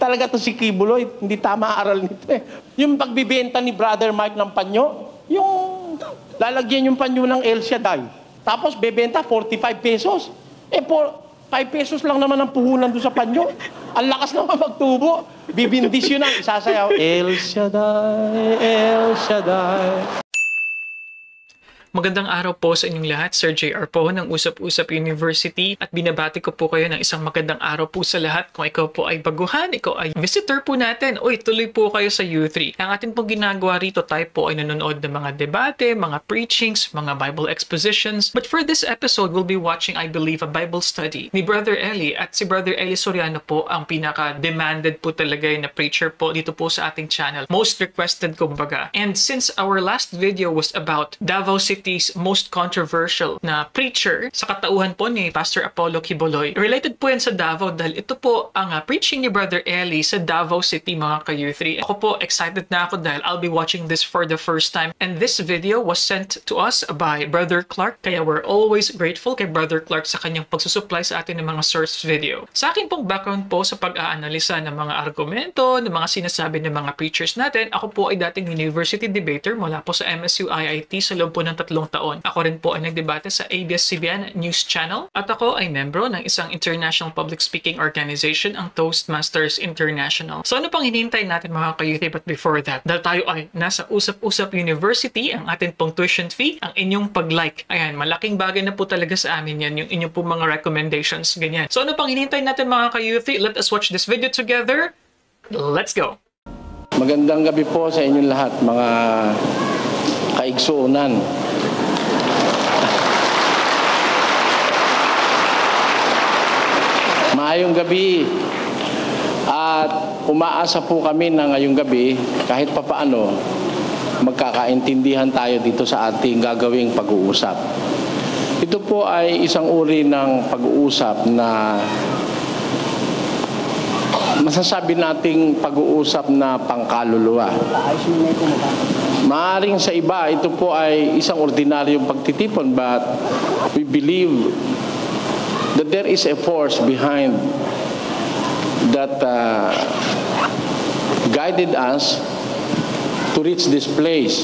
talaga to si Kibuloy. Hindi tama aral nito eh. Yung pagbibenta ni Brother Mike ng panyo, yung lalagyan yung panyo ng El Shaddai. Tapos bebenta 45 pesos. Eh, 5 pesos lang naman ang puhunan doon sa panyo. Ang lakas naman magtubo. Bibindis yun ang isasayaw. El Shaddai, El Shaddai. Magandang araw po sa inyong lahat. Sir JR po ng Usap-Usap University at binabati ko po kayo ng isang magandang araw po sa lahat. Kung ikaw po ay baguhan, ikaw ay visitor po natin, tuloy po kayo sa U3. Ang atin pong ginagawa rito, tayo po ay nanonood ng mga debate, mga preachings, mga Bible expositions. But for this episode, we'll be watching, I believe, a Bible study ni Brother Eli. At si Brother Eli Soriano po ang pinaka-demanded po talaga na preacher po dito po sa ating channel. Most requested kumbaga. And since our last video was about Davao City's most controversial na preacher sa katauhan po ni Pastor Apollo Kibuloy. Related po yan sa Davao dahil ito po ang preaching ni Brother Eli sa Davao City mga ka-U3. Ako po excited na ako dahil I'll be watching this for the first time and this video was sent to us by Brother Clark kaya we're always grateful kay Brother Clark sa kanyang pagsusupply sa atin ng mga source video. Sa akin pong background po sa pag-aanalisa ng mga argumento, ng mga sinasabi ng mga preachers natin, ako po ay dating university debater mula po sa MSU IIT sa loob po ng 3 taon. Ako rin po ay nagdebate sa ABS-CBN News Channel at ako ay membro ng isang international public speaking organization, ang Toastmasters International. So ano pang hinihintay natin mga ka-youth? But before that, dahil tayo ay nasa Usap-Usap University, ang atin pong tuition fee, ang inyong pag-like. Ayan, malaking bagay na po talaga sa amin yan, yung inyong pong mga recommendations, ganyan. So ano pang hinihintay natin mga ka-youth? Let us watch this video together. Let's go! Magandang gabi po sa inyong lahat, mga kaigsuunan. Maayong gabi at umaasa po kami na ngayong gabi kahit papaano magkakaintindihan tayo dito sa ating gagawing pag-uusap. Ito po ay isang uri ng pag-uusap na masasabi nating pag-uusap na pangkaluluwa. Maaring sa iba, ito po ay isang ordinaryong pagtitipon but we believe that there is a force behind that guided us to reach this place.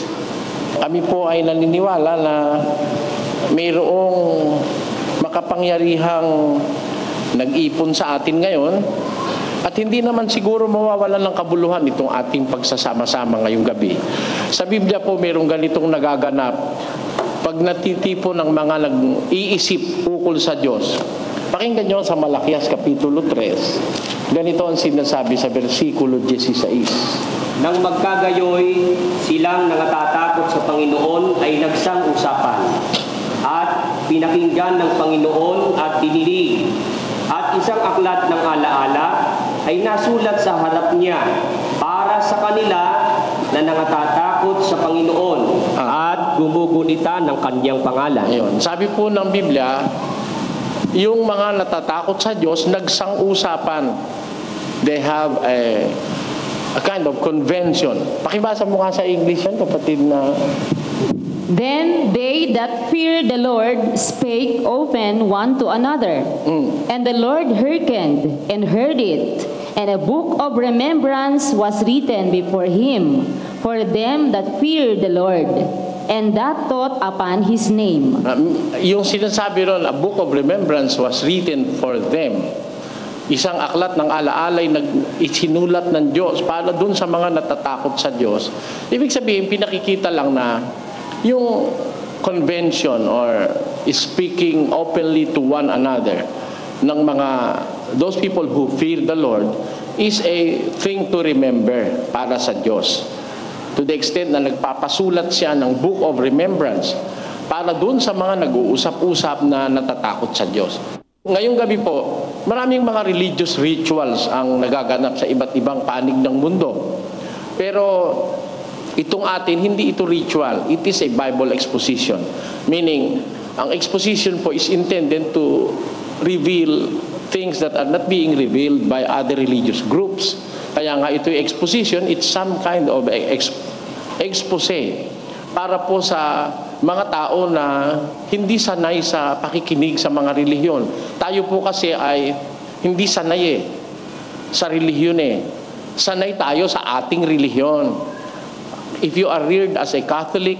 Kami po ay naniniwala na mayroong makapangyarihang nag-ipon sa atin ngayon at hindi naman siguro mawawalan ng kabuluhan itong ating pagsasama-sama ngayong gabi. Sa Biblia po mayroong ganitong nagaganap pag natitipo ng mga nag-iisip ukol sa Diyos. Pakinggan nyo sa Malakias Kapitulo 3. Ganito ang sinasabi sa versikulo 16. Nang magkagayoy, silang nangatakot sa Panginoon ay nagsang-usapan at pinakinggan ng Panginoon at dinilig. At isang aklat ng alaala ay nasulat sa harap niya para sa kanila na nangatakot sa Panginoon at gumugunita ng kanyang pangalan. Ayun. Sabi po ng Biblia, yung mga natatakot sa Diyos, nagsang-usapan. They have a kind of convention. Pakibasa mo nga sa English yan, kapatid na... Then they that feared the Lord spake open one to another. And the Lord hearkened and heard it. And a book of remembrance was written before him for them that feared the Lord, and that thought upon his name. Yung sinasabi ron, a book of remembrance was written for them. Isang aklat ng alaalay na isinulat ng Diyos para dun sa mga natatakot sa Diyos. Ibig sabihin, pinakikita lang na yung convention or speaking openly to one another ng mga those people who fear the Lord is a thing to remember para sa Diyos. To the extent na nagpapasulat siya ng book of remembrance para dun sa mga nag-uusap-usap na natatakot sa Diyos. Ngayong gabi po, maraming mga religious rituals ang nagaganap sa iba't ibang panig ng mundo. Pero itong atin, hindi ito ritual. It is a Bible exposition. Meaning, ang exposition po is intended to reveal things that are not being revealed by other religious groups. Kaya nga ito yung exposition, it's some kind of expose para po sa mga tao na hindi sanay sa pakikinig sa mga relihiyon. Tayo po kasi ay hindi sanay sa relihiyon eh. Sanay tayo sa ating relihiyon. If you are reared as a Catholic,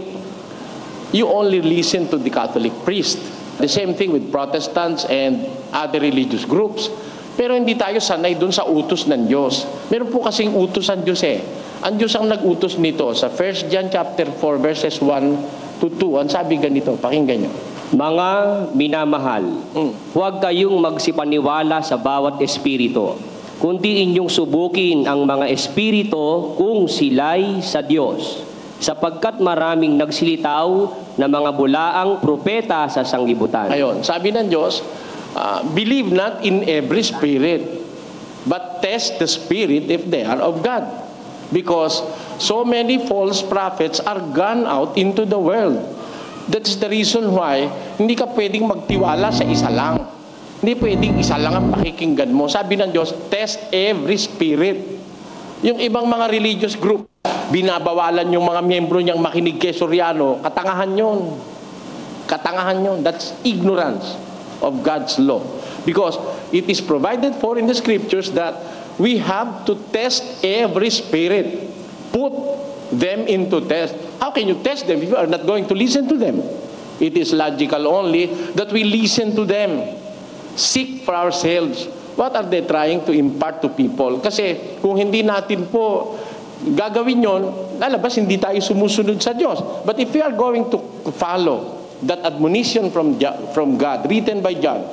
you only listen to the Catholic priest. The same thing with Protestants and other religious groups. Pero hindi tayo sanay dun sa utos ng Diyos. Meron po kasing utos ang Diyos eh. Ang Diyos ang nag-utos nito sa 1 John chapter 4 verses 1 to 2. Ang sabi ganito, pakinggan nyo. Mga minamahal, huwag kayong magsipaniwala sa bawat espiritu, kundi inyong subukin ang mga espiritu kung sila'y sa Diyos, sapagkat maraming nagsilitaw na mga bulaang propeta sa sanglibutan. Ayon, sabi ng Diyos, believe not in every spirit, but test the spirit if they are of God. Because so many false prophets are gone out into the world. That's the reason why hindi ka pwedeng magtiwala sa isa lang. Hindi pwedeng isa lang ang pakikinggan mo. Sabi ng Diyos, test every spirit. Yung ibang mga religious group, binabawalan yung mga miyembro niyang makinig kay Soriano, katangahan yun. Katangahan yun. That's ignorance of God's law. Because it is provided for in the scriptures that we have to test every spirit. Put them into test. How can you test them if you are not going to listen to them? It is logical only that we listen to them. Seek for ourselves. What are they trying to impart to people? Kasi kung hindi natin po gagawin yon, lalabas hindi tayo sumusunod sa Diyos. But if we are going to follow that admonition from God, written by John,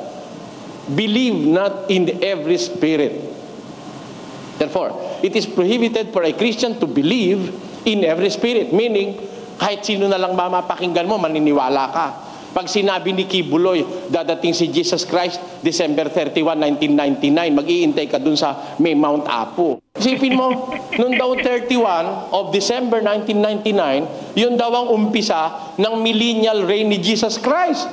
believe not in every spirit. Therefore, it is prohibited for a Christian to believe in every spirit. Meaning, kahit sino na lang mapakinggan mo, maniniwala ka. Pag sinabi ni Kibuloy, dadating si Jesus Christ, December 31, 1999, mag-iintay ka dun sa may Mount Apo. Isipin mo, noong daw 31 of December 1999, yun daw ang umpisa ng millennial reign ni Jesus Christ.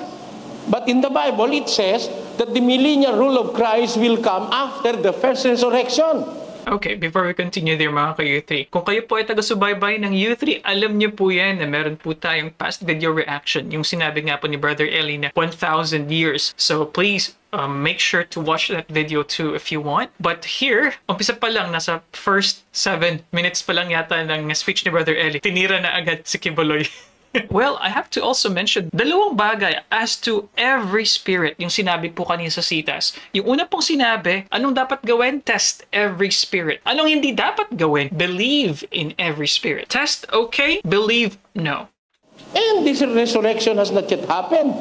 But in the Bible, it says that the millennial rule of Christ will come after the first resurrection. Okay, before we continue there mga ka-U3, kung kayo po ay taga-subaybay ng U3, alam niyo po yan na meron po tayong past video reaction. Yung sinabi nga po ni Brother Eli na 1,000 years. So please, make sure to watch that video too if you want. But here, umpisa pa lang, nasa first 7 minutes pa lang yata ng speech ni Brother Eli, tinira na agad si Kibuloy. Well, I have to also mention dalawang bagay as to every spirit, yung sinabi po kanina sa sitas. Yung una pong sinabi, anong dapat gawin? Test every spirit. Anong hindi dapat gawin? Believe in every spirit. Test, okay. Believe, no. And this resurrection has not yet happened.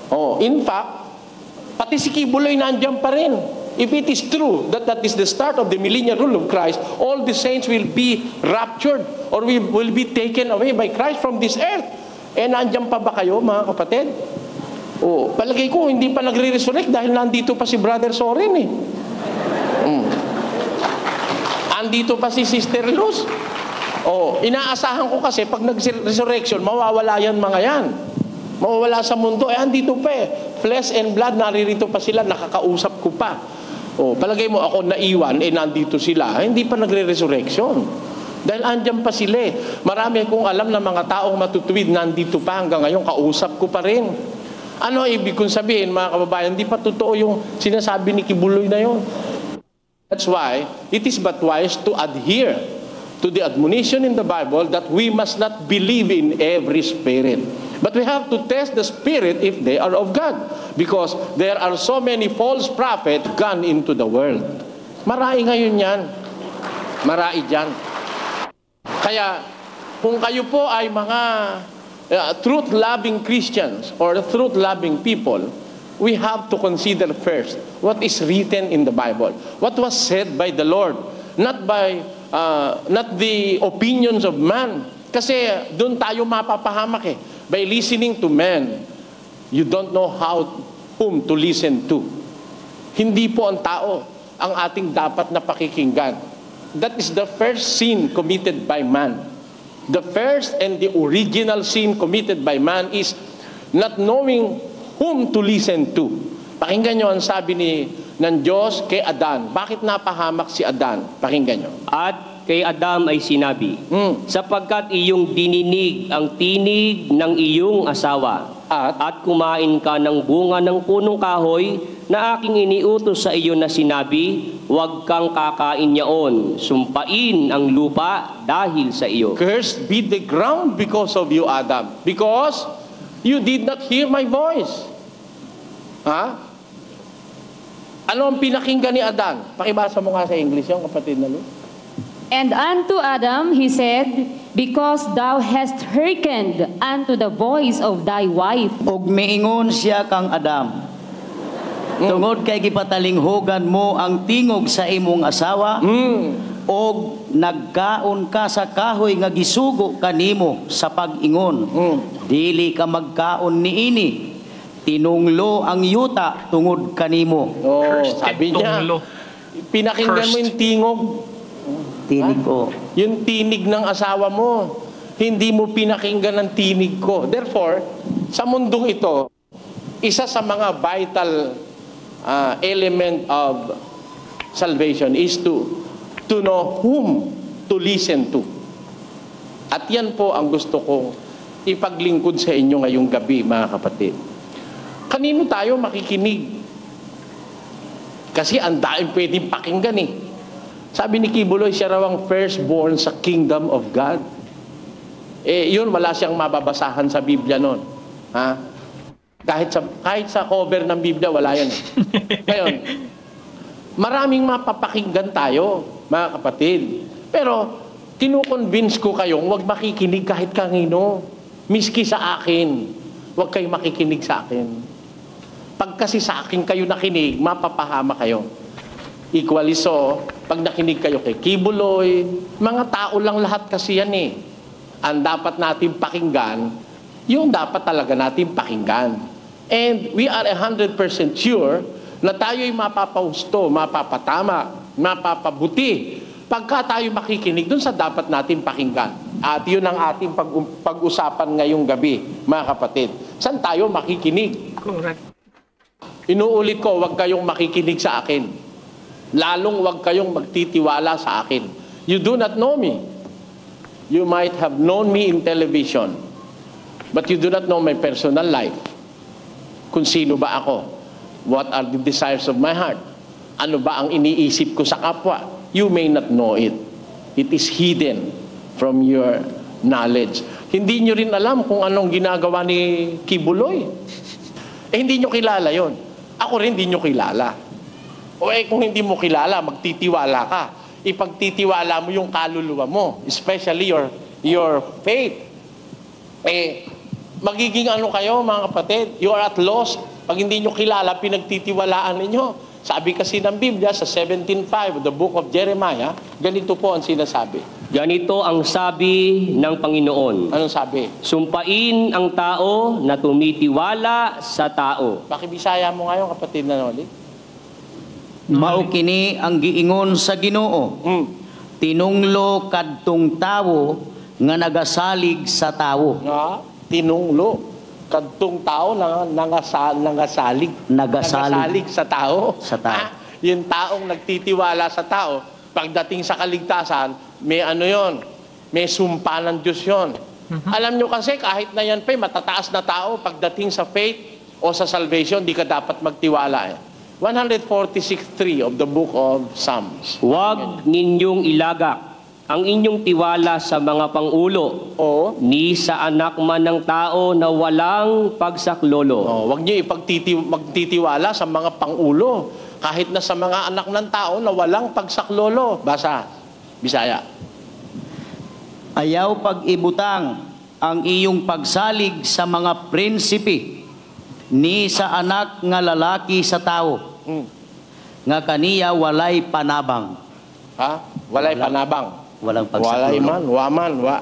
Oh, in fact, pati si Kibuloy nandiyan pa rin. If it is true that that is the start of the millennial rule of Christ, all the saints will be raptured or will be taken away by Christ from this earth. Eh, nandiyan pa ba kayo, mga kapatid? Oh, palagay ko, hindi pa nagre-resurrect dahil nandito pa si Brother Soren eh. Andito pa si Sister Luz. Oh, inaasahan ko kasi pag nag-resurrection, mawawala yan mga yan. Mawawala sa mundo. Eh, andito pa eh. Flesh and blood, naririto pa sila, nakakausap ko pa. Oh, palagay mo ako naiwan, eh nandito sila. Hindi pa nagre-resurrection. Dahil andyan pa sila eh. Marami akong alam na mga taong matutuwid, nandito pa hanggang ngayon, kausap ko pa rin. Ano ibig kong sabihin, mga kababayan, hindi pa totoo yung sinasabi ni Kibuloy na yun. That's why it is but wise to adhere to the admonition in the Bible that we must not believe in every spirit. But we have to test the spirit if they are of God. Because there are so many false prophets gone into the world. Marai ngayon yan. Marai dyan. Kaya, kung kayo po ay mga truth-loving Christians or truth-loving people, we have to consider first what is written in the Bible. What was said by the Lord. Not the opinions of man. Kasi doon tayo mapapahamak eh. By listening to men, you don't know whom to listen to. Hindi po ang tao ang ating dapat na pakikinggan. That is the first sin committed by man. The first and the original sin committed by man is not knowing whom to listen to. Pakinggan nyo ang sabi ng Diyos kay Adan. Bakit napahamak si Adan? Pakinggan nyo. At kay Adam ay sinabi, sapagkat iyong dininig ang tinig ng iyong asawa, at kumain ka ng bunga ng punong kahoy na aking iniutos sa iyo na sinabi, huwag kang kakain niyaon, sumpain ang lupa dahil sa iyo. Cursed be the ground because of you, Adam, because you did not hear my voice. Ha? Ano ang pinakinggan ni Adan? Pakibasa mo nga sa English yung kapatid na Lu. And unto Adam he said, because thou hast hearkened unto the voice of thy wife. Og miingon siya kang Adam, tungod kay gipatalinghogan mo ang tingog sa imong asawa, og nagkaon ka sa kahoy nga gisugo kanimo sa pag-ingon. Dili ka magkaon niini, tinunglo ang yuta tungod kanimo. Oh, sabi niya, Tunglo. pinakinggan mo yung tingog. Tinig ko. Yung tinig ng asawa mo, hindi mo pinakinggan ang tinig ko. Therefore, sa mundong ito, isa sa mga vital element of salvation is to know whom to listen to. At yan po ang gusto kong ipaglingkod sa inyo ngayong gabi, mga kapatid. Kanino tayo makikinig? Kasi ang daing pwedeng pakinggan eh. Sabi ni Kibuloy, siya raw ang firstborn sa kingdom of God. Eh, yun, wala siyang mababasahan sa Biblia noon. Ha? Kahit sa cover ng Biblia, wala yan. Ngayon, maraming mapapakinggan tayo, mga kapatid. Pero, kinukonvince ko kayong huwag makikinig kahit kanino. Miski sa akin, huwag kayo makikinig sa akin. Pag kasi sa akin kayo nakinig, mapapahama kayo. Equally so, pag nakinig kayo kay Kibuloy, mga tao lang lahat kasi yan eh. Ang dapat natin pakinggan, yung dapat talaga natin pakinggan. And we are 100% sure na tayo'y mapapahusto, mapapatama, mapapabuti pagka tayo makikinig dun sa dapat natin pakinggan. At yun ang ating pag-usapan ngayong gabi, mga kapatid. Saan tayo makikinig? Correct. Inuulit ko, huwag kayong makikinig sa akin. Lalong huwag kayong magtitiwala sa akin. You do not know me. You might have known me in television, but you do not know my personal life. Kung sino ba ako? What are the desires of my heart? Ano ba ang iniisip ko sa kapwa? You may not know it. It is hidden from your knowledge. Hindi nyo rin alam kung anong ginagawa ni Kibuloy. Hindi nyo kilala yon. Ako rin hindi nyo kilala. O kung hindi mo kilala, magtitiwala ka. Ipagtitiwala mo yung kaluluwa mo, especially your faith. Magiging ano kayo, mga kapatid? You are at loss. Pag hindi nyo kilala, pinagtitiwalaan ninyo. Sabi kasi ng Biblia sa 17:5, the book of Jeremiah, ganito po ang sinasabi. Ganito ang sabi ng Panginoon. Anong sabi? Sumpain ang tao na tumitiwala sa tao. Pakibisaya mo ngayon, kapatid na Noli. Mao kini ang giingon sa Ginoo. Tinunglo kadtong tawo nga nagasalig sa tawo. Tinunglo kadtong tao na nangasalig sa tao. Sa tao. Yung taong nagtitiwala sa tao, pagdating sa kaligtasan, may ano yon, may sumpa ng Diyos yon. Alam nyo kasi kahit na yan pa, matataas na tao, pagdating sa faith o sa salvation, di ka dapat magtiwala eh. 146:3 of the book of Psalms. Huwag ninyong ilagak ang inyong tiwala sa mga pangulo, ni sa anak man ng tao na walang pagsaklolo. Huwag niyo magtitiwala sa mga pangulo, kahit na sa mga anak ng tao na walang pagsaklolo. Basa, Bisaya. Ayaw pag-ibutang ang iyong pagsalig sa mga prinsipe, ni sa anak nga lalaki sa tao, nga kaniya walay panabang. Ha? Walay panabang. Walang pagsaklolo. Walay man, waman, wa.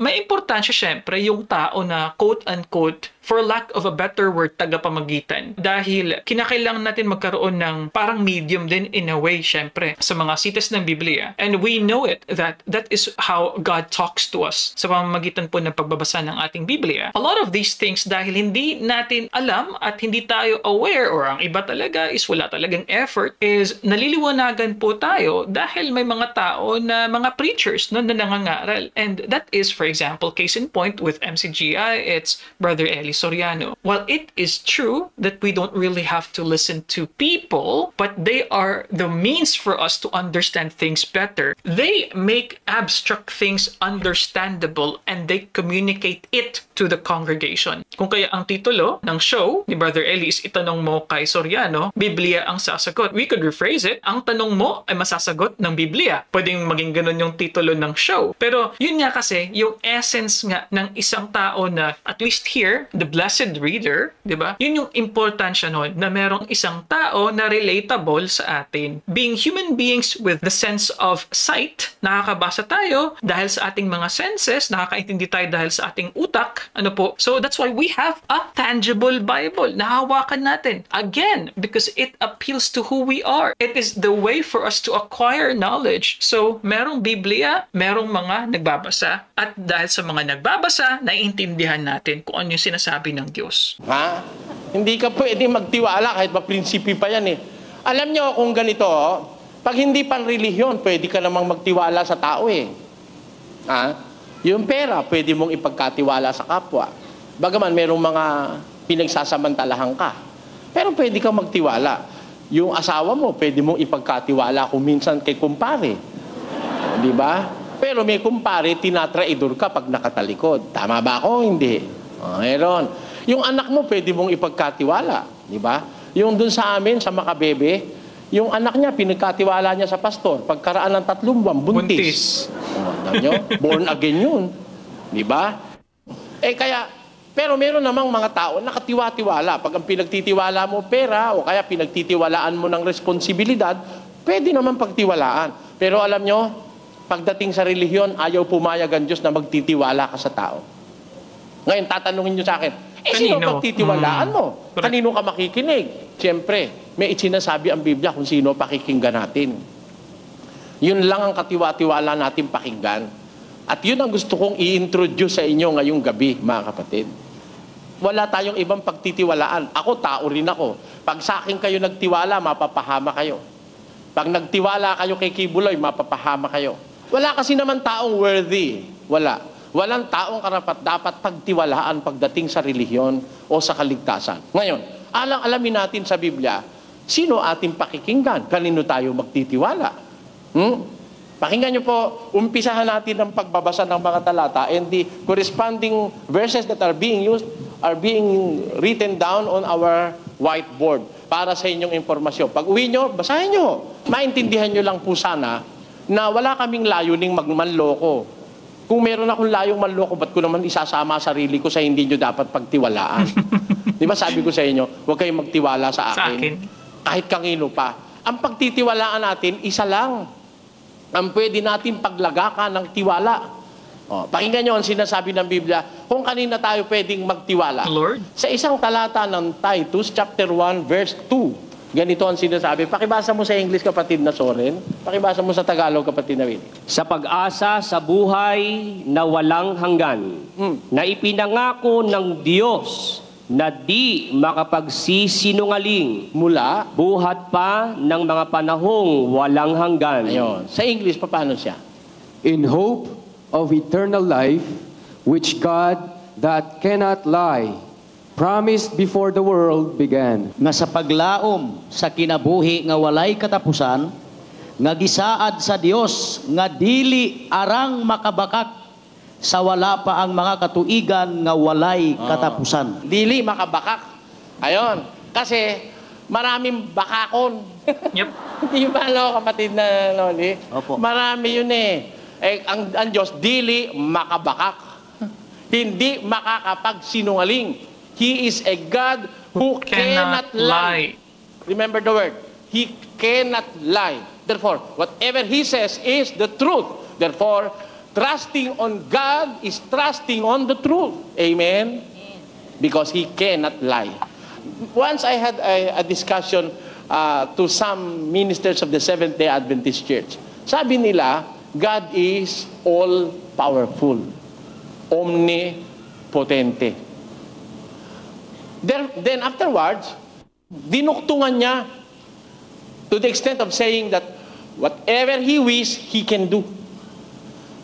May importansya syempre yung tao na quote-unquote, for lack of a better word, tagapamagitan. Dahil kinakailangan natin magkaroon ng parang medium din in a way, syempre, sa mga sitas ng Biblia. And we know it, that is how God talks to us sa pamamagitan po ng pagbabasa ng ating Biblia. A lot of these things, dahil hindi natin alam at hindi tayo aware, or ang iba talaga is wala talagang effort, is naliliwanagan po tayo dahil may mga tao na mga preachers no, na nangangaral. And that is, for example, case in point with MCGI, it's Brother Eli Eli Soriano. While it is true that we don't really have to listen to people, but they are the means for us to understand things better. They make abstract things understandable and they communicate it to the congregation. Kung kaya ang titulo ng show ni Brother Eli is itanong mo kay Soriano, Biblia ang sasagot. We could rephrase it, ang tanong mo ay masasagot ng Biblia. Pwedeng maging ganun yung titulo ng show. Pero yun nga kasi, yung essence nga ng isang tao na, at least here, the blessed reader, di ba? Yun yung importansya nun, na merong isang tao na relatable sa atin. Being human beings with the sense of sight, nakakabasa tayo dahil sa ating mga senses, nakakaintindi tayo dahil sa ating utak, ano po? So that's why we have a tangible Bible. Nahawakan natin. Again, because it appeals to who we are. It is the way for us to acquire knowledge. So, merong Biblia, merong mga nagbabasa, at dahil sa mga nagbabasa, naiintindihan natin kung ano yung sinasabi ng Diyos. Ha? Hindi ka pwede magtiwala kahit pa prinsipi pa yan eh. Alam nyo kung ganito, pag hindi pang relihiyon, pwede ka namang magtiwala sa tao eh. Ha? Yung pera, pwede mong ipagkatiwala sa kapwa. Bagaman merong mga pinagsasamantalahan ka. Pero pwede kang magtiwala. Yung asawa mo, pwede mong ipagkatiwala kung minsan kay kumpare. Di ba? Pero may kumpare, tinatraidor ka pag nakatalikod. Tama ba ako? Hindi. Meron. Yung anak mo, pwede mong ipagkatiwala. Di ba? Yung dun sa amin, sa Makabebe, yung anak niya, pinagkatiwala niya sa pastor. Pagkaraan ng 3 buwan, buntis. Nyo? Born again yun. Di ba? Pero meron namang mga tao nakatiwa-tiwala. Pag ang pinagtitiwala mo pera o kaya pinagtitiwalaan mo ng responsibilidad, pwede naman pagtiwalaan. Pero alam nyo, pagdating sa relihiyon, ayaw pumayag ang Diyos na magtitiwala ka sa tao. Ngayon, tatanungin nyo sa akin, sino pagtitiwalaan mo? Kanino ka makikinig? Siyempre, may sinasabi ang Biblia kung sino pakikinggan natin. Yun lang ang katiwa-tiwala natin pakinggan. At yun ang gusto kong i-introduce sa inyo ngayong gabi, mga kapatid. Wala tayong ibang pagtitiwalaan. Ako, tao rin ako. Pag sa akin kayo nagtiwala, mapapahama kayo. Pag nagtiwala kayo kay Kibuloy, mapapahama kayo. Wala kasi naman taong worthy. Wala. Walang taong karapat-dapat pagtiwalaan pagdating sa relihiyon o sa kaligtasan. Ngayon, alamin natin sa Biblia, sino ating pakikinggan? Kanino tayo magtitiwala? Pakinggan nyo po, umpisahan natin ang pagbabasa ng mga talata and the corresponding verses that are being used are being written down on our whiteboard para sa inyong informasyon. Pag uwi nyo, basahin nyo. Maintindihan nyo lang po sana na wala kaming layuning magmanloko. Kung meron akong layong manloko, ba't ko naman isasama sarili ko sa hindi nyo dapat pagtiwalaan? Di ba sabi ko sa inyo, huwag kayong magtiwala sa akin. Kahit kanino pa. Ang pagtitiwalaan natin, isa lang. Ang pwede natin paglagakan ng tiwala. Pakinggan nyo ang sinasabi ng Biblia kung kanina tayo pwedeng magtiwala. Lord? Sa isang talata ng Titus, chapter 1, verse 2, ganito ang sinasabi. Pakibasa mo sa English, kapatid na Soren. Pakibasa mo sa Tagalog, kapatid na Willie. Sa pag-asa sa buhay na walang hanggan, na ipinangako ng Diyos na di makapagsisinungaling Mula. buhat pa ng mga panahong walang hanggan. Ayun. Sa English, paano siya? In hope of eternal life, which God that cannot lie, promised before the world began. Nga sa paglaom sa kinabuhi nga walay katapusan, nga gisaad sa Dios nga dili arang makabakak sa wala pa ang mga katuigan nga walay katapusan. Dili makabakak. Ayon. Kasi maraming bakakon. Yep. Di ba, kapatid na Loli? Opo. Marami yun eh. Ang Diyos, dili makabakak. Hindi makakapagsinungaling. He is a God who cannot lie. Remember the word. He cannot lie. Therefore, whatever He says is the truth. Therefore, trusting on God is trusting on the truth. Amen? Because He cannot lie. Once I had a discussion to some ministers of the Seventh-day Adventist Church. Sabi nila, God is all-powerful, omnipotente. Then afterwards, dinuktungan niya to the extent of saying that whatever He wish, He can do.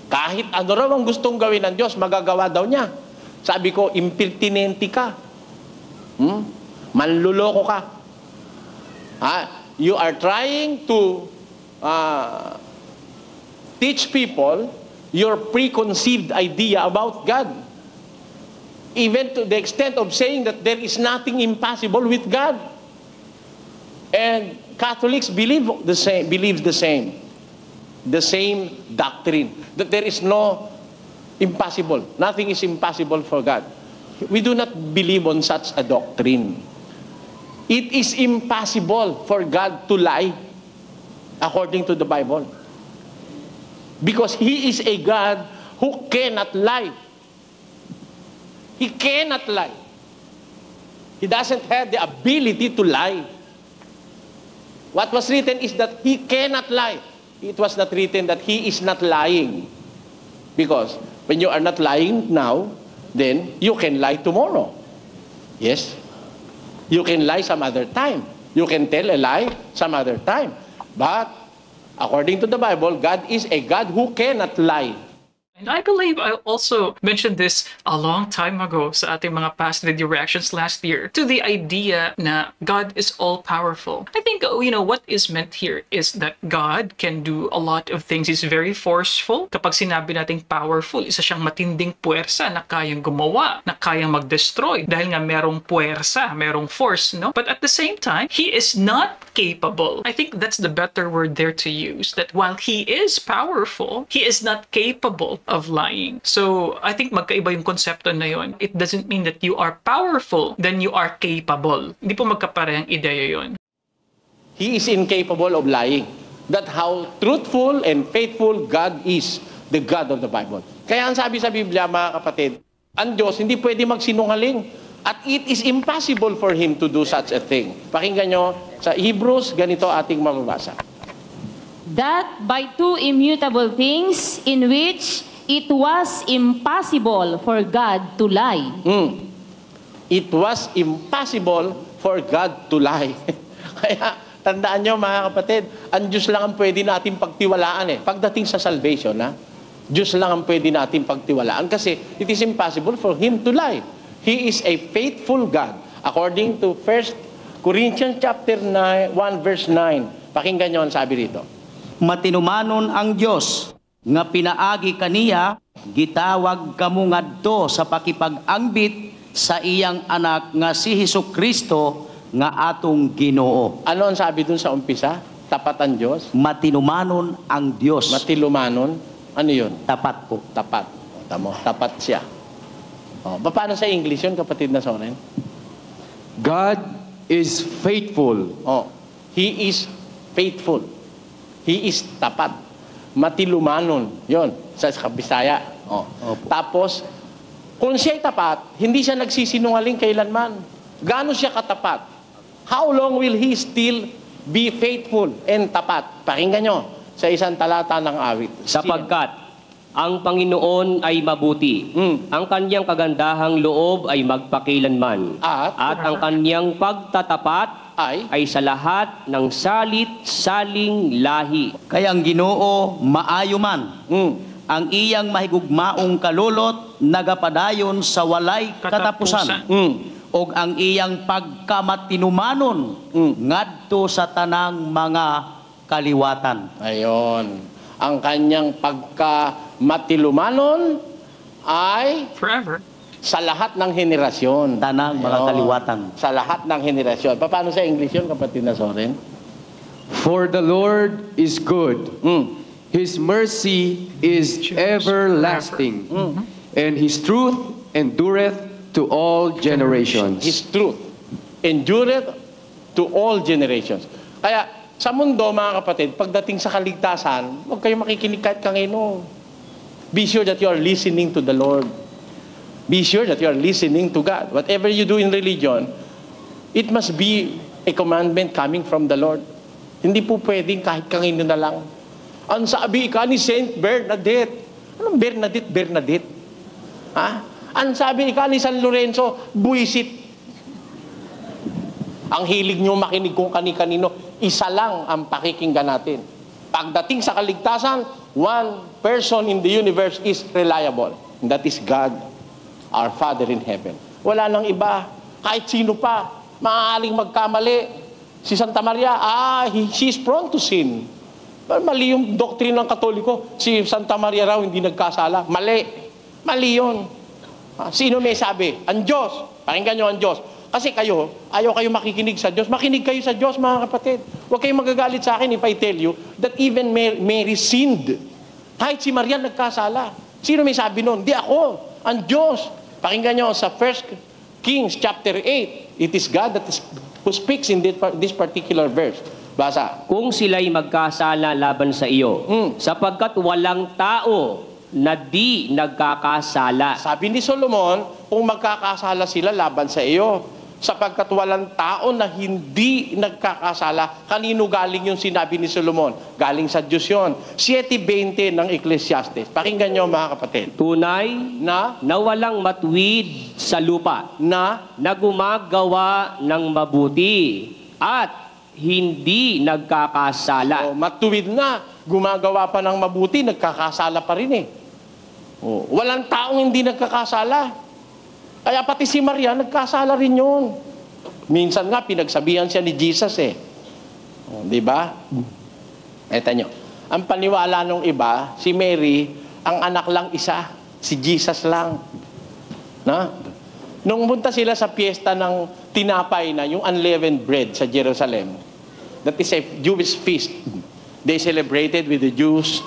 Kahit ano raw ang gustong gawin ng Diyos, magagawa daw niya. Sabi ko, impertinente ka. Manluloko ka. You are trying to teach people your preconceived idea about God. Even to the extent of saying that there is nothing impossible with God. And Catholics believe the same doctrine, that there is no impossible. Nothing is impossible for God. We do not believe on such a doctrine. It is impossible for God to lie, according to the Bible. Because He is a God who cannot lie. He cannot lie. He doesn't have the ability to lie. What was written is that He cannot lie. It was not written that He is not lying. Because when you are not lying now, then you can lie tomorrow. Yes? You can lie some other time. You can tell a lie some other time. But according to the Bible, God is a God who cannot lie. And I believe I also mentioned this a long time ago sa ating mga past video reactions last year to the idea na God is all-powerful. I think, what is meant here is that God can do a lot of things. He's very forceful. Kapag sinabi nating powerful, isa siyang matinding puwersa na kayang gumawa, na kayang mag-destroy dahil nga merong puwersa, merong force, no? But at the same time, He is not capable. I think that's the better word there to use, that while He is powerful, He is not capable of lying. So, I think magkaiba yung konsepto na yun. It doesn't mean that you are powerful, then you are capable. Hindi po magkaparehang ideya yun. He is incapable of lying. That's how truthful and faithful God is, the God of the Bible. Kaya ang sabi sa Biblia, mga kapatid, ang Diyos hindi pwede magsinungaling. At it is impossible for Him to do such a thing. Pakinggan nyo, sa Hebrews, ganito ating mababasa. That by two immutable things in which it was impossible for God to lie. It was impossible for God to lie. Kaya, tandaan nyo mga kapatid, ang Diyos lang ang pwede natin pagtiwalaan Pagdating sa salvation, Diyos lang ang pwede natin pagtiwalaan kasi it is impossible for Him to lie. He is a faithful God. According to 1 Corinthians chapter 1 verse 9. Pakinggan nyo ang sabi rito. Matinumanon ang Dios nga pinaagi kaniya, gitawag kamo ngadto sa pakipag-angbit sa iyang anak nga si Hesukristo nga atong Ginoo. Ano ang sabi dun sa umpisa? Tapat ang Diyos? Matinumanon ang Dios. Matilumanon? Ano yun? Tapat po. Tapat. Tamo, tapat siya. Paano sa English yun, kapatid na Soren? God is faithful. He is faithful. He is tapat. Matilumanon. Yun, sa Bisaya. Tapos, kung siya'y tapat, hindi siya nagsisinungaling kailanman. Gaano siya katapat? How long will He still be faithful and tapat? Pakinggan nyo sa isang talata ng awit. Sapagkat ang Panginoon ay mabuti. Ang kanyang kagandahang loob ay magpakilanman. At ang kanyang pagtatapat ay sa lahat ng salit-saling lahi. Kaya ang Ginoo maayo man. Ang iyang mahigugmaong kalulot nagapadayon sa walay katapusan. Og ang iyang pagkamatinumanon ngadto sa tanang mga kaliwatan. Ayon. Ang kanyang pagkamatilumanon ay Forever. sa lahat ng henerasyon. Tanang mga kaliwatan. Sa lahat ng henerasyon. Paano sa English yun, kapatid na Soren? For the Lord is good. His mercy is everlasting. And His truth endureth to all generations. His truth endureth to all generations. Kaya, sa mundo, mga kapatid, pagdating sa kaligtasan, huwag kayong makikinig kahit kanino. Be sure that you are listening to the Lord. Be sure that you are listening to God. Whatever you do in religion, it must be a commandment coming from the Lord. Hindi po pwedeng kahit kanino na lang. Ang sabi ka ni Saint Bernadette. Anong Bernadette? Bernadette? Ang sabi ka ni San Lorenzo, buwisit. Ang hilig nyo makinig kung kani-kanino, isa lang ang pakikinggan natin. Pagdating sa kaligtasan, one person in the universe is reliable. And that is God. our Father in heaven. Wala nang iba. Kahit sino pa, maaaring magkamali. Si Santa Maria, she's prone to sin. Mali yung doktrina ng Katoliko. Si Santa Maria raw hindi nagkasala. Mali. Mali yun. Sino may sabi? Ang Diyos. Pakinggan nyo ang Diyos. Kasi kayo, ayaw kayo makikinig sa Diyos. Makinig kayo sa Diyos, mga kapatid. Huwag kayong magagalit sa akin if I tell you that even Mary sinned. Kahit si Maria nagkasala. Sino may sabi nun? Di ako. Ang Diyos. Pakinggan nyo sa 1 Kings chapter 8. It is God who speaks in this particular verse. Basa. Kung sila'y magkasala laban sa iyo, sapagkat walang tao na di nagkakasala. Sabi ni Solomon, kung magkakasala sila laban sa iyo, sapagkat walang tao na hindi nagkakasala. Kanino galing yung sinabi ni Solomon? Galing sa Diyos yun. 7:20 ng Ecclesiastes. Pakinggan nyo, mga kapatid. Tunay Na walang matuwid sa lupa, na gumagawa ng mabuti at hindi nagkakasala. matuwid na, gumagawa pa ng mabuti, nagkakasala pa rin eh. Walang taong hindi nagkakasala. Kaya pati si Maria, nagkasala rin yun. Minsan nga, pinagsabihan siya ni Jesus eh. Di ba? Eto nyo. Ang paniwala nung iba, si Mary, ang anak lang isa. Si Jesus lang. Na? Nung punta sila sa piyesta ng tinapay na, yung unleavened bread sa Jerusalem, that is a Jewish feast. They celebrated with the Jews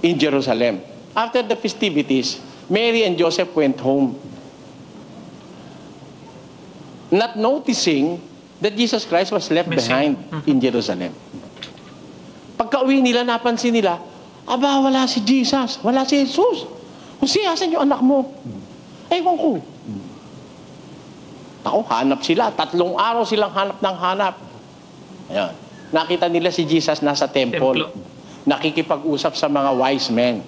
in Jerusalem. After the festivities, Mary and Joseph went home. Not noticing that Jesus Christ was left behind in Jerusalem. Pagka-uwi nila, napansin nila, wala si Jesus, wala si Jesus. Kasi asan yung anak mo? Ewan ko. Ako, hanap sila. 3 araw silang hanap ng hanap. Ayan. Nakita nila si Jesus nasa temple. Nakikipag-usap sa mga wise men.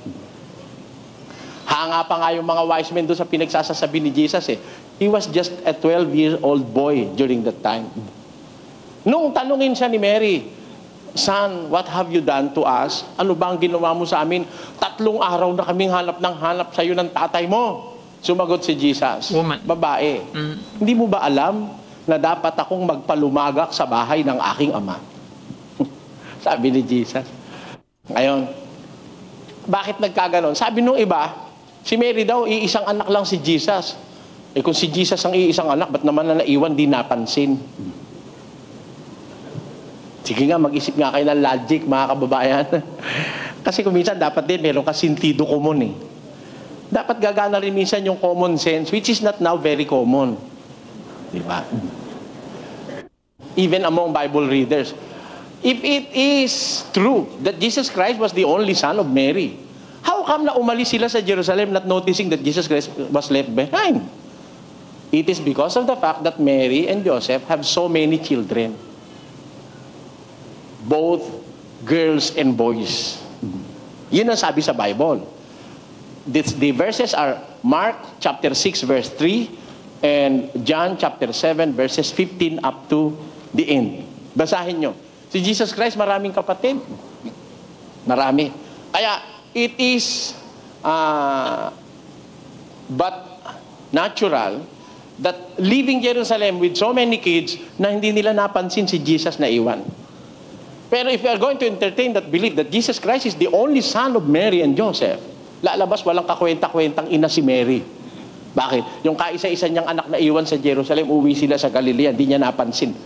Hanga pa nga yung mga wise men doon sa pinagsasasabi ni Jesus eh. He was just a 12-year-old boy during that time. Nung tanungin siya ni Mary, Son, what have you done to us? Ano ba ang ginawa mo sa amin? 3 araw na kaming hanap ng hanap sa iyo ng tatay mo. Sumagot si Jesus, Woman. Babae, hindi mo ba alam na dapat akong magpalumagak sa bahay ng aking ama? Sabi ni Jesus. Ngayon, bakit nagkaganon? Sabi nung iba, si Mary daw, iisang anak lang si Jesus. Kung si Jesus ang iisang anak, ba't naman na naiwan, di napansin? Sige nga, mag-isip nga kayo ng logic, mga kababayan. Kasi kung minsan, dapat din, meron ka sentido common eh. Dapat gagana rin minsan yung common sense, which is not now very common. Di ba? Even among Bible readers. If it is true that Jesus Christ was the only son of Mary, how come na umalis sila sa Jerusalem not noticing that Jesus Christ was left behind? It is because of the fact that Mary and Joseph have so many children. Both girls and boys. Yun ang sabi sa Bible. The verses are Mark chapter 6 verse 3 and John chapter 7 verses 15 up to the end. Basahin nyo. Si Jesus Christ maraming kapatid. Marami. Kaya it is but natural that leaving Jerusalem with so many kids na hindi nila napansin si Jesus na iwan. Pero if you are going to entertain that belief that Jesus Christ is the only son of Mary and Joseph, lalabas walang kakwenta-kwentang ina si Mary. Bakit? Yung kaisa-isa niyang anak na iwan sa Jerusalem, uwi sila sa Galilea, hindi niya napansin.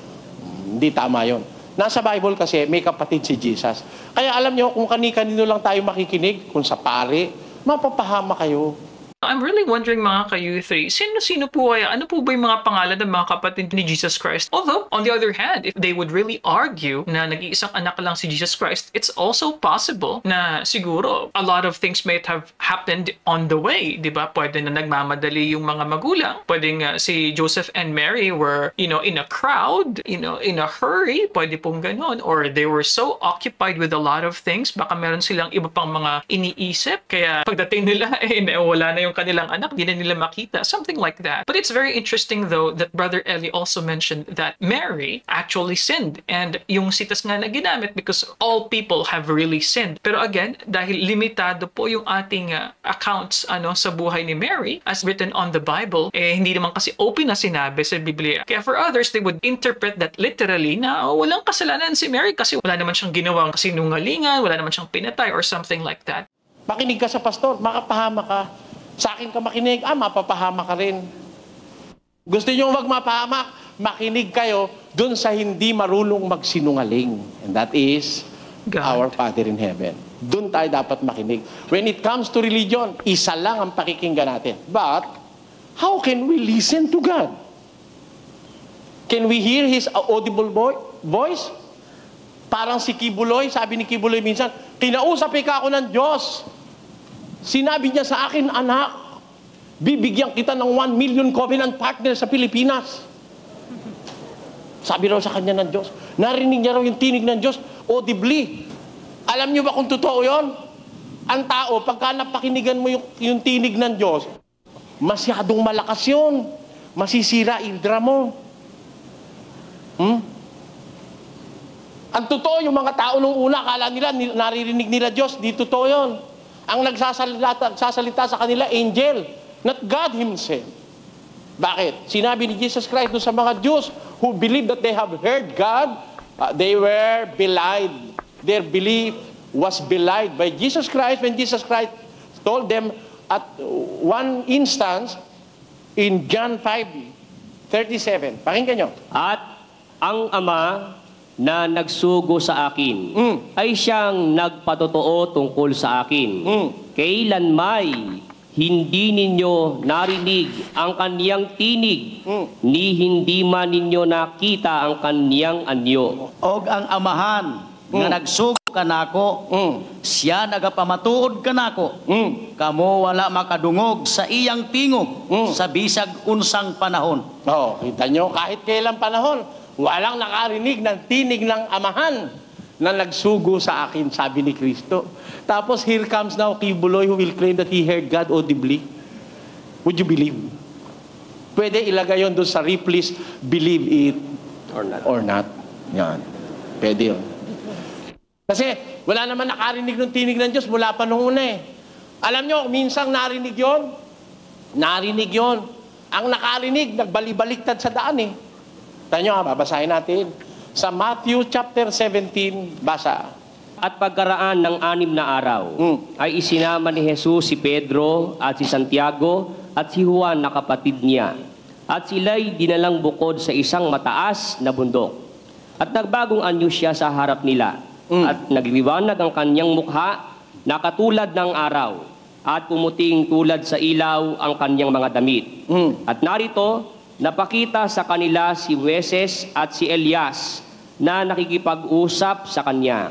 Hindi tama yon. Nasa Bible kasi may kapatid si Jesus. Kaya alam niyo, kung kani-kanino lang tayo makikinig, kung sa pare, mapapahama kayo. I'm really wondering, mga ka-U3, sino-sino po kaya, ano po ba yung mga pangalan ng mga kapatid ni Jesus Christ? Although, on the other hand, if they would really argue na nag-iisang anak lang si Jesus Christ, it's also possible na siguro a lot of things might have happened on the way, di ba? Pwede na nagmamadali yung mga magulang. Pwede nga si Joseph and Mary were, in a crowd, in a hurry, pwede pong ganon. Or they were so occupied with a lot of things, baka meron silang iba pang mga iniisip, kaya pagdating nila, wala na yung yung kanilang anak, di na nila makita, something like that. But it's very interesting though that Brother Eli also mentioned that Mary actually sinned, and yung sitas nga na ginamit because all people have really sinned. Pero again, dahil limitado po yung ating accounts sa buhay ni Mary as written on the Bible, hindi naman kasi open na sinabi sa Biblia. Kaya for others, they would interpret that literally na walang kasalanan si Mary kasi wala naman siyang ginawang kasinungalingan, wala naman siyang pinatay or something like that. Makinig ka sa pastor, makapahama ka. Sa akin ka makinig, mapapahama ka rin. Gusto nyo wag mapahamak, makinig kayo dun sa hindi marunong magsinungaling. And that is God. Our Father in Heaven. Dun tayo dapat makinig. When it comes to religion, isa lang ang pakikinggan natin. But, how can we listen to God? Can we hear His audible voice? Parang si Kibuloy, sabi ni Kibuloy minsan, kinausap ako ng Diyos. Sinabi niya sa akin, anak, bibigyan kita ng 1 million covenant partner sa Pilipinas. Sabi raw sa kanya ng Diyos. Narinig niya raw yung tinig ng Diyos audibly. Alam niyo ba kung totoo yon? Ang tao, pagka napakinigan mo yung tinig ng Diyos, masyadong malakas yun. Masisira indra mo. Ang totoo, yung mga tao nung una, akala nila, naririnig nila Diyos, di totoo yun. Ang nagsasalita sa kanila, angel, not God Himself. Bakit? Sinabi ni Jesus Christ doon sa mga Jews who believe that they have heard God, they were belied. Their belief was belied by Jesus Christ when Jesus Christ told them at one instance in John 5:37. Pakinggan nyo. At ang Ama na nagsugo sa akin ay siyang nagpatotoo tungkol sa akin. Kailan may hindi ninyo narinig ang kaniyang tinig, ni hindi man ninyo nakita ang kaniyang anyo. Og ang amahan nga nagsugo kanako, siya nagapamatuod kanako. Kamo wala makadungog sa iyang tingog sa bisag unsang panahon. Oh, kita nyo, kahit kailang panahon, walang nakarinig ng tinig ng amahan na nagsugo sa akin, sabi ni Kristo. Tapos here comes now Kibuloy who will claim that he heard God audibly. Would you believe? Pwede ilagay yon doon sa Ripley's believe it or not. Yan. Pwede yun. Kasi wala naman nakarinig ng tinig ng Diyos mula pa nung una eh. Alam nyo, minsang narinig yon. Narinig yon. Ang nakarinig, nagbali-baliktad sa daan eh. Tanyo babasahin natin. Sa Matthew chapter 17, basa. At pagkaraan ng 6 na araw, ay isinama ni Jesus si Pedro at si Santiago at si Juan na kapatid niya. At sila'y dinalang bukod sa isang mataas na bundok. At nagbagong anyo siya sa harap nila. At nagliwanag ang kanyang mukha na katulad ng araw. At pumuting tulad sa ilaw ang kanyang mga damit. At narito, napakita sa kanila si Moises at si Elias na nakikipag-usap sa kanya.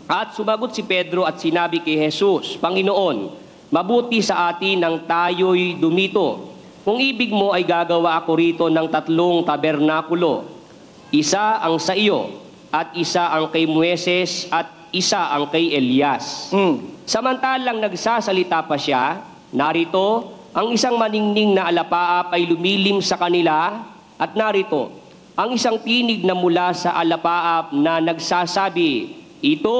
At sumagot si Pedro at sinabi kay Jesus, Panginoon, mabuti sa atin ang tayo'y dumito. Kung ibig mo ay gagawa ako rito ng 3 tabernakulo. Isa ang sa iyo, at isa ang kay Moises, at isa ang kay Elias. Samantalang nagsasalita pa siya, narito, ang isang maningning na alapaap ay lumilim sa kanila, at narito, ang isang tinig na mula sa alapaap na nagsasabi, ito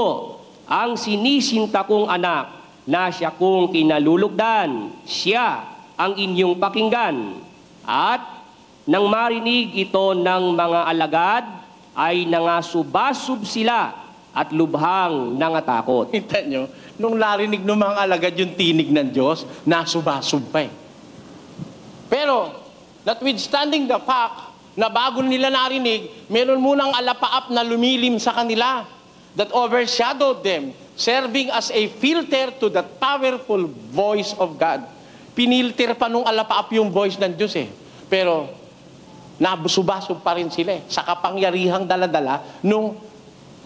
ang sinisinta kong anak na siya kong kinalulugdan, siya ang inyong pakinggan. At nang marinig ito ng mga alagad, ay nangasubasub sila at lubhang nangatakot. Kita nyo, nung narinig ng mga alagad yung tinig ng Diyos, nasubasub pa eh. Pero, notwithstanding the fact na bago nila narinig, meron munang alapaap na lumilim sa kanila that overshadowed them, serving as a filter to that powerful voice of God. Pinilter pa nung alapaap yung voice ng Diyos eh. Pero, nabusubasog pa rin sila eh, sa kapangyarihang daladala nung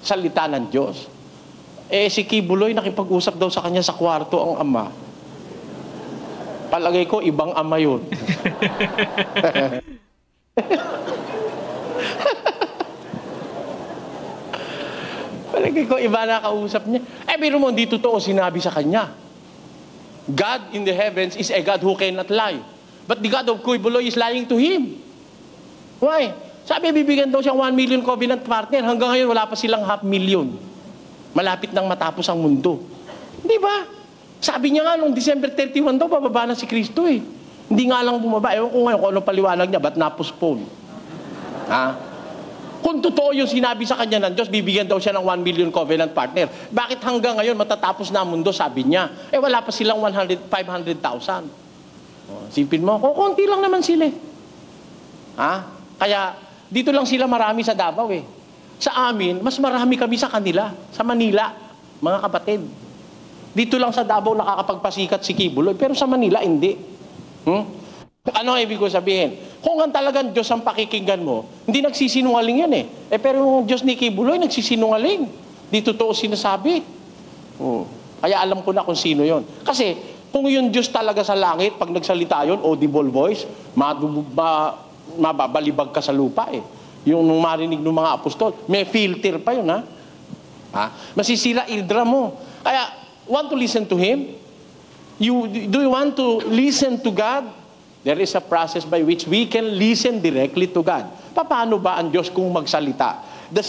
salita ng Diyos. Eh, si Kibuloy, nakipag-usap daw sa kanya sa kwarto ang ama. Palagay ko, ibang ama yun. Palagay ko, iba na kausap niya. Eh, biro mo, hindi totoo sinabi sa kanya. God in the heavens is a God who cannot lie. But the God of Kuibuloy is lying to him. Why? Sabi, bibigyan daw siyang 1 million covenant partner. Hanggang ngayon, wala pa silang 500,000. Malapit nang matapos ang mundo. Di ba? Sabi niya nga, nung December 31 daw, bababa na si Kristo eh. Hindi nga lang bumaba. Ewan ko ngayon kung anong paliwanag niya, ba't na-postpone? Ha? Kung totoo yung sinabi sa kanya ng Diyos, bibigyan daw siya ng 1 million covenant partner. Bakit hanggang ngayon matatapos na ang mundo, sabi niya? Eh wala pa silang 500,000. Sipin mo, konti lang naman sila. Ha? Kaya dito lang sila marami sa Davao eh. Sa amin, mas marami kami sa kanila, sa Manila, mga kapatid. Dito lang sa Davao nakakapagpasikat si Kibuloy, pero sa Manila hindi. Ano ang ibig ko sabihin? Kung ang talagang Diyos ang pakikinggan mo, hindi nagsisinungaling yan eh. Pero yung Diyos ni Kibuloy, nagsisinungaling. Di totoo sinasabi. Kaya alam ko na kung sino yon. Kasi, kung yung Diyos talaga sa langit, pag nagsalita yun, audible voice, mababalibag ka sa lupa eh. Yung nung marinig ng mga apostol, may filter pa yun ha. Masisira ildra mo. Kaya, want to listen to Him? Do you want to listen to God? There is a process by which we can listen directly to God. Paano ba ang Diyos kung magsalita? Does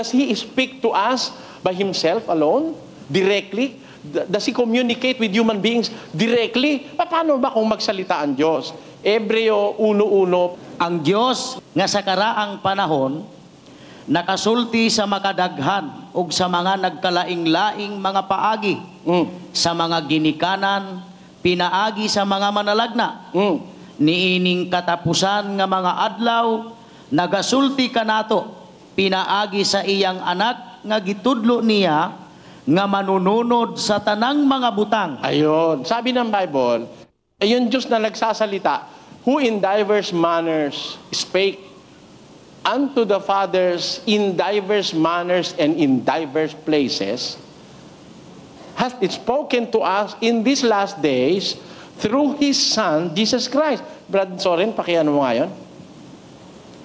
He speak to us by Himself alone? Directly? Does He communicate with human beings directly? Paano ba kung magsalita ang Diyos? Hebreo 1:1. Ang Diyos nga sa karaang panahon nakasulti sa makadaghan ug sa mga nagkalaing-laing mga paagi, sa mga ginikanan, pinaagi sa mga manalagna. Niining katapusan nga mga adlaw, nagasulti kanato, pinaagi sa iyang anak nga gitudlo niya, nga manununod sa tanang mga butang. Ayun. Sabi ng Bible, ayun Diyos na nagsasalita, who in diverse manners spake unto the fathers in diverse manners and in diverse places, hath it spoken to us in these last days through His Son, Jesus Christ. Brad Soren, pakiano mo nga yun?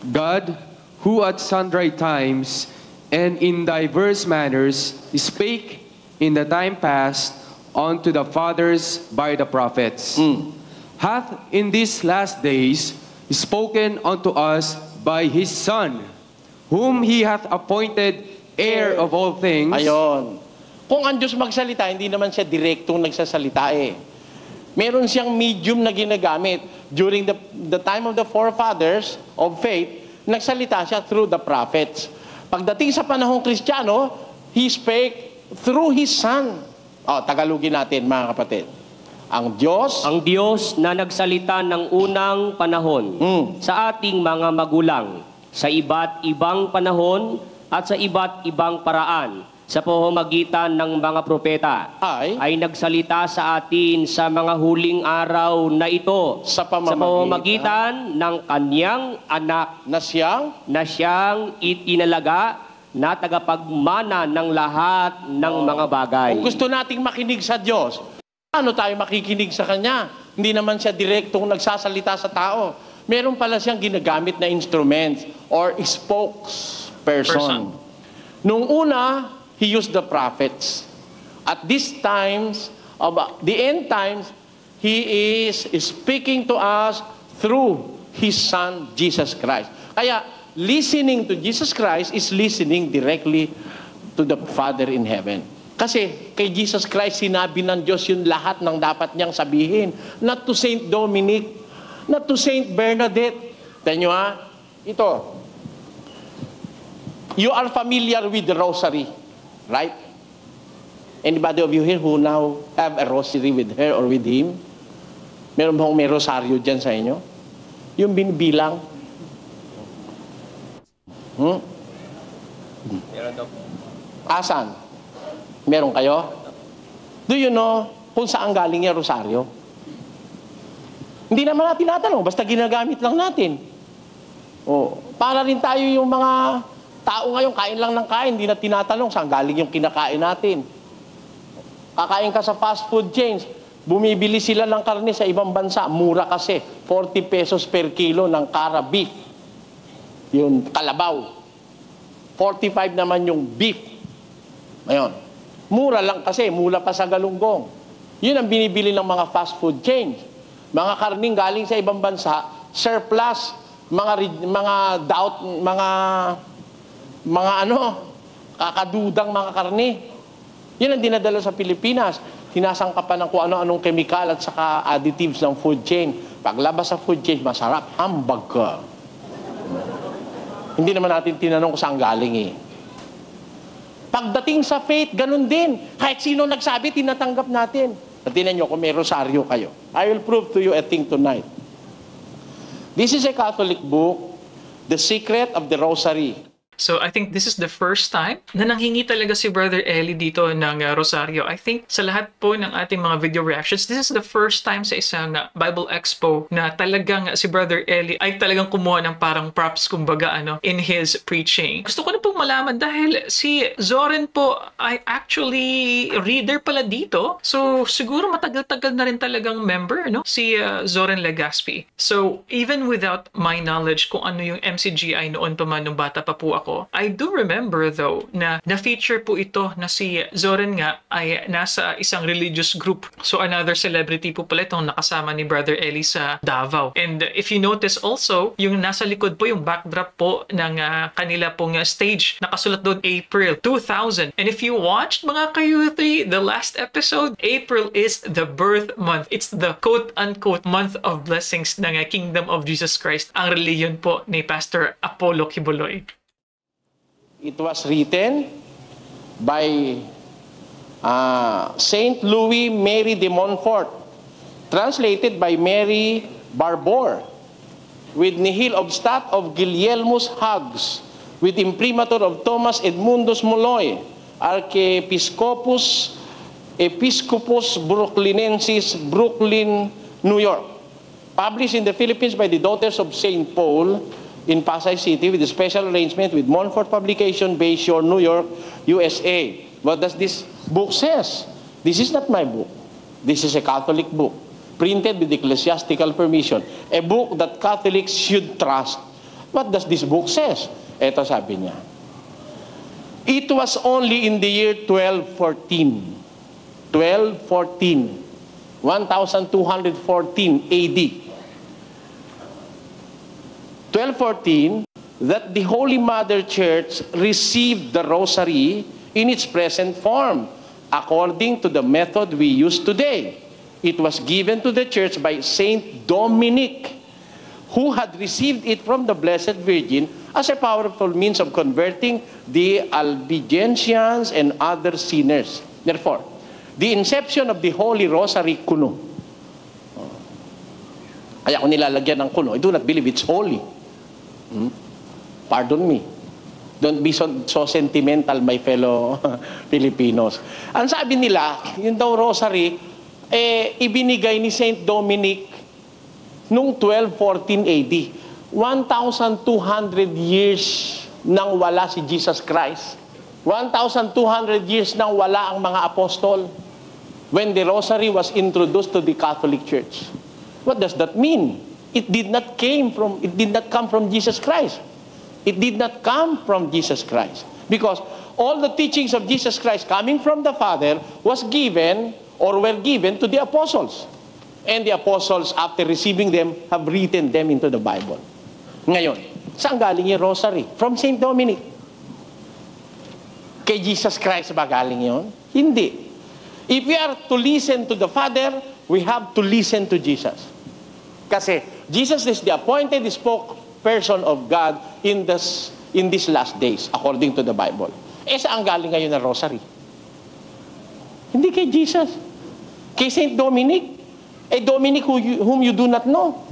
God, who at sundry times and in diverse manners spake in the time past unto the fathers by the prophets, hath in these last days spoken unto us by His Son, whom He hath appointed heir of all things. Ayon. Kung ang Diyos magsalita, hindi naman siya direktong nagsasalita eh. Meron siyang medium na ginagamit. During the time of the forefathers of faith, nagsalita siya through the prophets. Pagdating sa panahong Kristiyano, He spake through His Son. Tagalogin natin mga kapatid. Ang Diyos na nagsalita ng unang panahon sa ating mga magulang sa iba't ibang panahon at sa iba't ibang paraan sa pamamagitan ng mga propeta ay nagsalita sa atin sa mga huling araw na ito sa pamamagitan ng Kanyang anak na siyang itinalaga na tagapagmana ng lahat ng mga bagay. Kung gusto nating makinig sa Diyos, paano tayo makikinig sa Kanya? Hindi naman siya direktong nagsasalita sa tao. Meron pala siyang ginagamit na instruments or spokesperson. Nung una, He used the prophets. At these times, the end times, He is speaking to us through His Son, Jesus Christ. Kaya, listening to Jesus Christ is listening directly to the Father in heaven. Kasi kay Jesus Christ, sinabi ng Diyos yung lahat ng dapat niyang sabihin. Not to Saint Dominic, not to Saint Bernadette. Tanyo ito. You are familiar with the rosary, right? Anybody of you here who now have a rosary with her or with him? Meron bang may rosaryo dyan sa inyo? Yung binibilang? Asan? Meron kayo? Do you know kung saan galing yung rosaryo? Hindi naman natin tinatanong, basta ginagamit lang natin. Para rin tayo yung mga tao ngayon, kain lang ng kain, hindi na tinatanong saan galing yung kinakain natin. Kakain ka sa fast food chains, bumibili sila ng karne sa ibang bansa, mura kasi, 40 pesos per kilo ng Cara beef. Yung kalabaw. 45 naman yung beef. Ngayon, mura lang kasi, mula pa sa galunggong. Yun ang binibili ng mga fast food chains. Mga karning galing sa ibang bansa, surplus, mga kakadudang mga karne. Yun ang dinadala sa Pilipinas. Sinasangkapan ng kung ano-anong chemical at saka additives ng food chain. Paglabas sa food chain, masarap. Hamburger. Hindi naman natin tinanong kung saan galing eh. Pagdating sa faith, ganun din. Kahit sino nagsabi, tinatanggap natin. At tinan nyo kung may rosaryo kayo. I will prove to you a thing tonight. This is a Catholic book, The Secret of the Rosary. So I think this is the first time na nanghingi talaga si Brother Eli dito ng rosaryo. I think sa lahat po ng ating mga video reactions, this is the first time sa isang Bible Expo na talagang si Brother Eli ay talagang kumuha ng parang props kumbaga in his preaching. Gusto ko na pong malaman dahil si Zoren po ay actually reader pala dito. So siguro matagal-tagal na rin talagang member, no? Si Zoren Legaspi. So even without my knowledge kung ano yung MCGI noon pa man nung bata pa po ako, I do remember though na na-feature po ito na si Zoren nga ay nasa isang religious group. So another celebrity po pala itong nakasama ni Brother Eli sa Davao. And if you notice also, yung nasa likod po yung backdrop po ng kanila pong stage. Nakasulat doon April 2000. And if you watched mga ka-youth, the last episode, April is the birth month. It's the quote-unquote month of blessings ng Kingdom of Jesus Christ. Ang reliyon po ni Pastor Apollo Kibuloy. It was written by Saint Louis Mary de Montfort, translated by Mary Barbour, with nihil obstat of Guillermus Hughes, with imprimatur of Thomas Edmundus Molloy, Archiepiscopus Brooklynensis, Brooklyn, New York. Published in the Philippines by the Daughters of St. Paul in Pasay City with a special arrangement with Montfort Publication, Bayshore, New York, USA. What does this book says? This is not my book. This is a Catholic book, printed with ecclesiastical permission. A book that Catholics should trust. What does this book says? Ito sabi niya. It was only in the year 1214. 1214. 1214 AD. 1214, that the Holy Mother Church received the Rosary in its present form, according to the method we use today. It was given to the Church by Saint Dominic, who had received it from the Blessed Virgin as a powerful means of converting the Albigensians and other sinners. Therefore, the inception of the Holy Rosary kuno. Kaya kung nilalagyan ng kuno, I do not believe it's holy. Pardon me. Don't be so sentimental, my fellow Filipinos. Ang sabi nila, yung daw rosary, ibinigay ni Saint Dominic noong 1214 AD. 1,200 years nang wala si Jesus Christ. 1,200 years nang wala ang mga apostol when the rosary was introduced to the Catholic Church. What does that mean? It did not come from Jesus Christ. It did not come from Jesus Christ. Because all the teachings of Jesus Christ coming from the Father was given or were given to the apostles. And the apostles, after receiving them, have written them into the Bible. Ngayon, saan galing yung rosary? From Saint Dominic. Kay Jesus Christ ba galing yun? Hindi. If we are to listen to the Father, we have to listen to Jesus. Kasi Jesus is the appointed spokesperson of God in these last days, according to the Bible. Saan galing ngayon ang rosary? Hindi kay Jesus. Kay Saint Dominic. Dominic whom you do not know.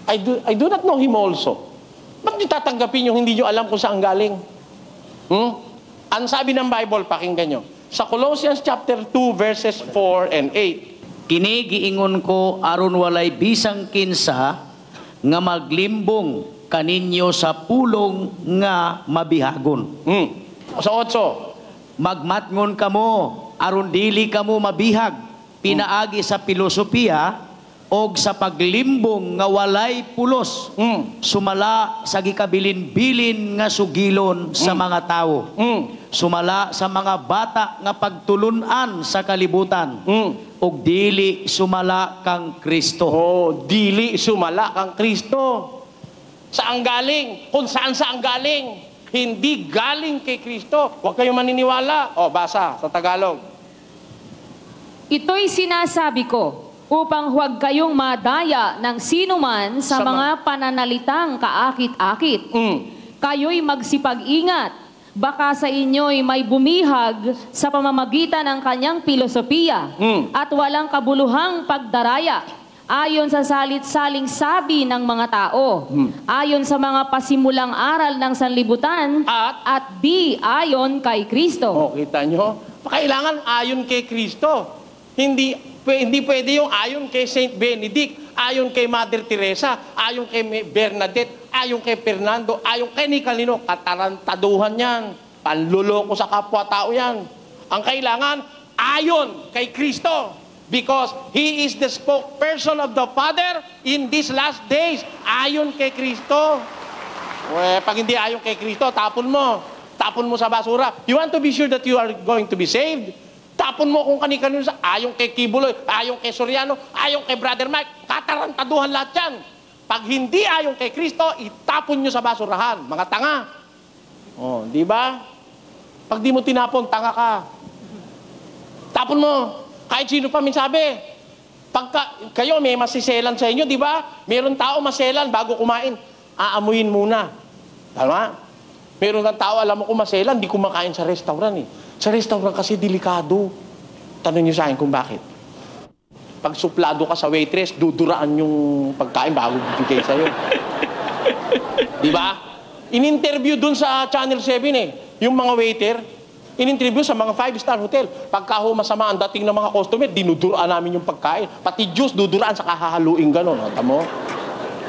I do not know him also. Ba't niyo tatanggapin yung hindi niyo alam kung saan galing? Ang sabi ng Bible, pakinggan nyo. Sa Colossians chapter 2, verses 4 and 8. Kini giingon ko aron walay bisang kinsa nga maglimbong kaninyo sa pulong nga mabihagon. Sa 8. Magmatngon kamo aron dili kamo mabihag pinaagi sa pilosopiya og sa paglimbong nga walay pulos, sumala sa gikabilin-bilin nga sugilon sa mga tawo. Sumala sa mga bata nga pagtulunan sa kalibutan. Og dili sumala kang Kristo. Oh, dili sumala kang Kristo. Saan galing? Kung saan galing? Hindi galing kay Kristo. Huwag kayong maniniwala. O, basa sa Tagalog. Ito'y sinasabi ko upang huwag kayong madaya ng sinuman sa mga pananalitang kaakit-akit. Kayo'y magsipag-ingat. Baka sa inyo'y may bumihag sa pamamagitan ng kanyang filosofiya at walang kabuluhang pagdaraya ayon sa salit-saling sabi ng mga tao, ayon sa mga pasimulang aral ng sanlibutan, at di ayon kay Kristo. O, kita nyo? Kailangan ayon kay Kristo. Hindi pwede yung ayon kay Saint Benedict, ayon kay Mother Teresa, ayon kay Bernadette, ayon kay Fernando, ayon kay Nicolino. Katarantaduhan yan. Panluloko sa kapwa-tao yan. Ang kailangan, ayon kay Kristo. Because He is the spokesperson of the Father in these last days. Ayon kay Kristo. Pag hindi ayon kay Kristo, tapon mo. Tapon mo sa basura. You want to be sure that you are going to be saved? Tapon mo kung kani-kanino sa ayon kay Kibuloy, ayon kay Soriano, ayon kay Brother Mike. Katarantaduhan lahat yan. Pag hindi ayon kay Kristo, itapon nyo sa basurahan. Mga tanga. Oh, di ba? Pag di mo tinapon, tanga ka. Tapon mo. Kahit sino pa minsabi. Pagka kayo may masiselan sa inyo, di ba? Meron tao maselan bago kumain. Aamuyin muna. Tama? Meron kang tao, alam mo kung maselan, di kumakain sa restaurant eh. Sa restaurant kasi delikado. Tanong niyo sa akin kung bakit. Pag suplado ka sa waitress, duduraan yung pagkain bago bibigay sa'yo. Di ba? In-interview dun sa Channel 7 eh. Yung mga waiter, in-interview sa mga 5-star hotel. Pagka masama ang dating ng mga customer, dinuduraan namin yung pagkain. Pati juice, duduraan sa kahahaluin gano'n. Tamo?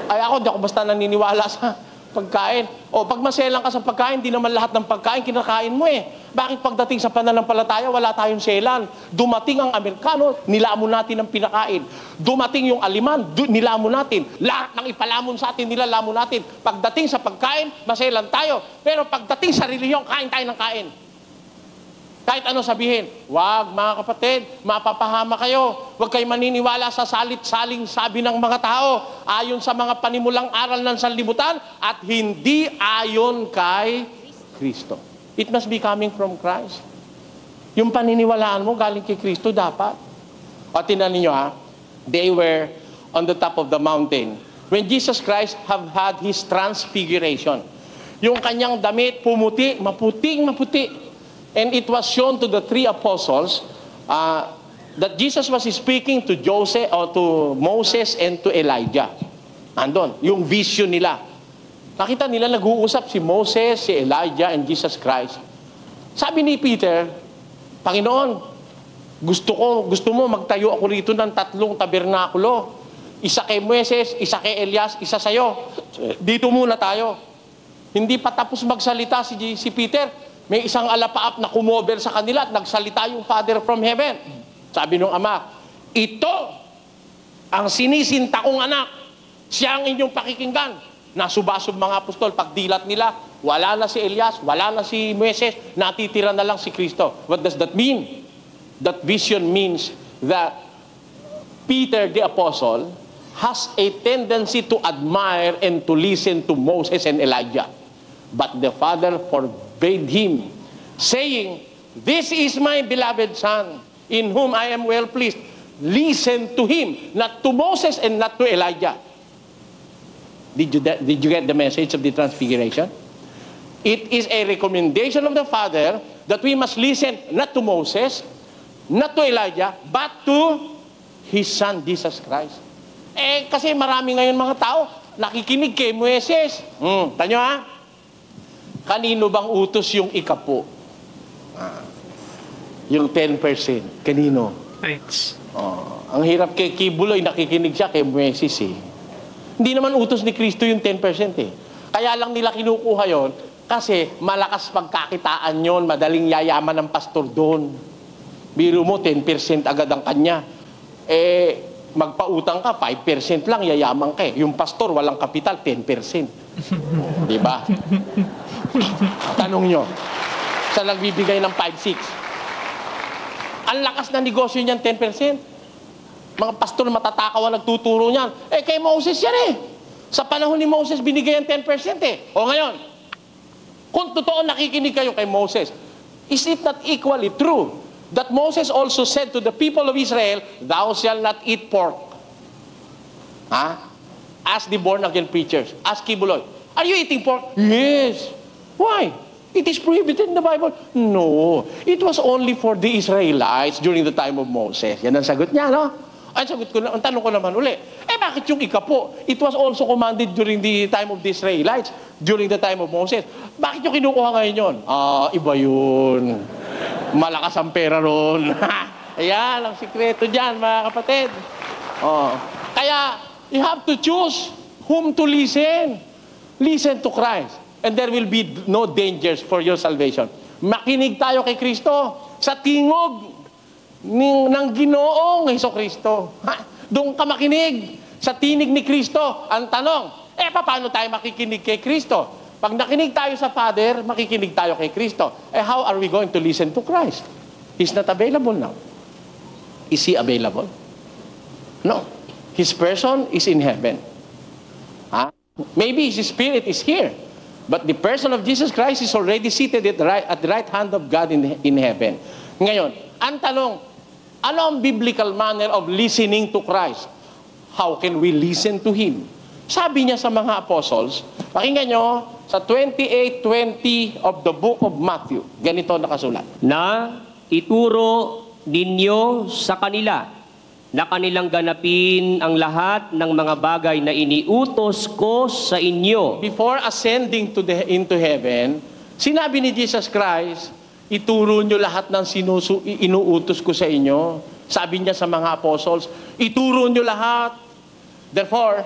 Ay ako, di ako basta naniniwala sa pagkain. O pag maselang ka sa pagkain, di naman lahat ng pagkain kinakain mo eh. Bakit pagdating sa pananampalataya, wala tayong selan? Dumating ang Amerikano, nilamon natin ang pinakain. Dumating yung Aliman, nilamon natin. Lahat ng ipalamon sa atin, nilalamon natin. Pagdating sa pagkain, maselan tayo. Pero pagdating sa relihiyon, kain tayo ng kain. Kahit ano sabihin, wag mga kapatid, mapapahama kayo. Huwag kayo maniniwala sa salit-saling sabi ng mga tao ayon sa mga panimulang aral ng sanlibutan at hindi ayon kay Kristo. It must be coming from Christ. Yung paniniwalaan mo galing kay Kristo dapat. O tingnan ninyo ha, they were on the top of the mountain. When Jesus Christ have had His transfiguration, yung kanyang damit pumuti, maputing-maputi. And it was shown to the 3 apostles that Jesus was speaking to Joseph or to Moses and to Elijah. Andon, yung vision nila. Nakita nila nag-uusap si Moses, si Elijah, and Jesus Christ. Sabi ni Peter, Panginoon, gusto mo magtayo ako rito ng 3 tabernakulo. Isa kay Moses, isa kay Elias, isa sa'yo. Dito muna tayo. Hindi pa tapos magsalita si Peter. May isang alapaap na kumover sa kanila at nagsalita yung Father from heaven. Sabi ng Ama, ito ang sinisinta kong anak. Siya ang inyong pakikinggan. Nasubasub mga apostol, pagdilat nila, wala na si Elias, wala na si Moises, natitira na lang si Kristo. What does that mean? That vision means that Peter the Apostle has a tendency to admire and to listen to Moses and Elijah. But the Father forbade him, saying, this is my beloved Son, in whom I am well pleased. Listen to him, not to Moses and not to Elijah. Did you get the message of the transfiguration? It is a recommendation of the Father that we must listen not to Moses, not to Elijah, but to His Son, Jesus Christ. Kasi marami ngayon mga tao, nakikinig kay Moises. Tanyo ha? Kanino bang utos yung 10? Yung 10%. Kanino? Right. Ang hirap kay Kibuloy, nakikinig siya kay Moises eh. Hindi naman utos ni Kristo yung 10% eh. Kaya lang nila kinukuha yon kasi malakas pagkakitaan yon, madaling yayaman ng pastor doon. Biro mo, 10% agad ang kanya. magpautang ka, 5% lang, yayaman ka eh. Yung pastor, walang kapital, 10%. Di ba? Tanong nyo, sa nagbibigay ng 5-6. Ang lakas na negosyo niyan, 10%. Mga pastor matatakaw ang nagtuturo niyan. Eh, kay Moses yan eh. Sa panahon ni Moses, binigay ang 10% eh. O ngayon, kung totoo nakikinig kayo kay Moses, is it not equally true that Moses also said to the people of Israel, "Thou shalt not eat pork"? Ask the born-again preachers. Ask Kibuloy, "Are you eating pork?" "Yes." "Why? It is prohibited in the Bible." "No, it was only for the Israelites during the time of Moses." Yan ang sagot niya, no? Ang tanong ko naman uli, bakit yung ikapo? It was also commanded during the time of the Israelites, during the time of Moses. Bakit yung kinukuha ngayon yun? Iba yun. Malakas ang pera ron. Ayan, ang sikreto dyan, mga kapatid. Kaya, you have to choose whom to listen. Listen to Christ. And there will be no dangers for your salvation. Makinig tayo kay Kristo sa tingog ng Ginoong Hesukristo. Doon ka makinig sa tinig ni Kristo. Ang tanong, paano tayo makikinig kay Kristo? Pag nakinig tayo sa Father, makikinig tayo kay Kristo. How are we going to listen to Christ? He's not available now. Is He available? No. His person is in heaven. Maybe His Spirit is here. But the person of Jesus Christ is already seated at the right hand of God in heaven. Ngayon, ang tanong, ano ang biblical manner of listening to Christ? How can we listen to Him? Sabi niya sa mga apostles, pakinggan nyo, sa 28:20 of the book of Matthew, ganito nakasulat. Na ituro ninyo sa kanila na kanilang ganapin ang lahat ng mga bagay na iniutos ko sa inyo. Before ascending into heaven, sinabi ni Jesus Christ, ituro nyo lahat ng inuutos ko sa inyo. Sabi niya sa mga apostles, ituro nyo lahat. Therefore,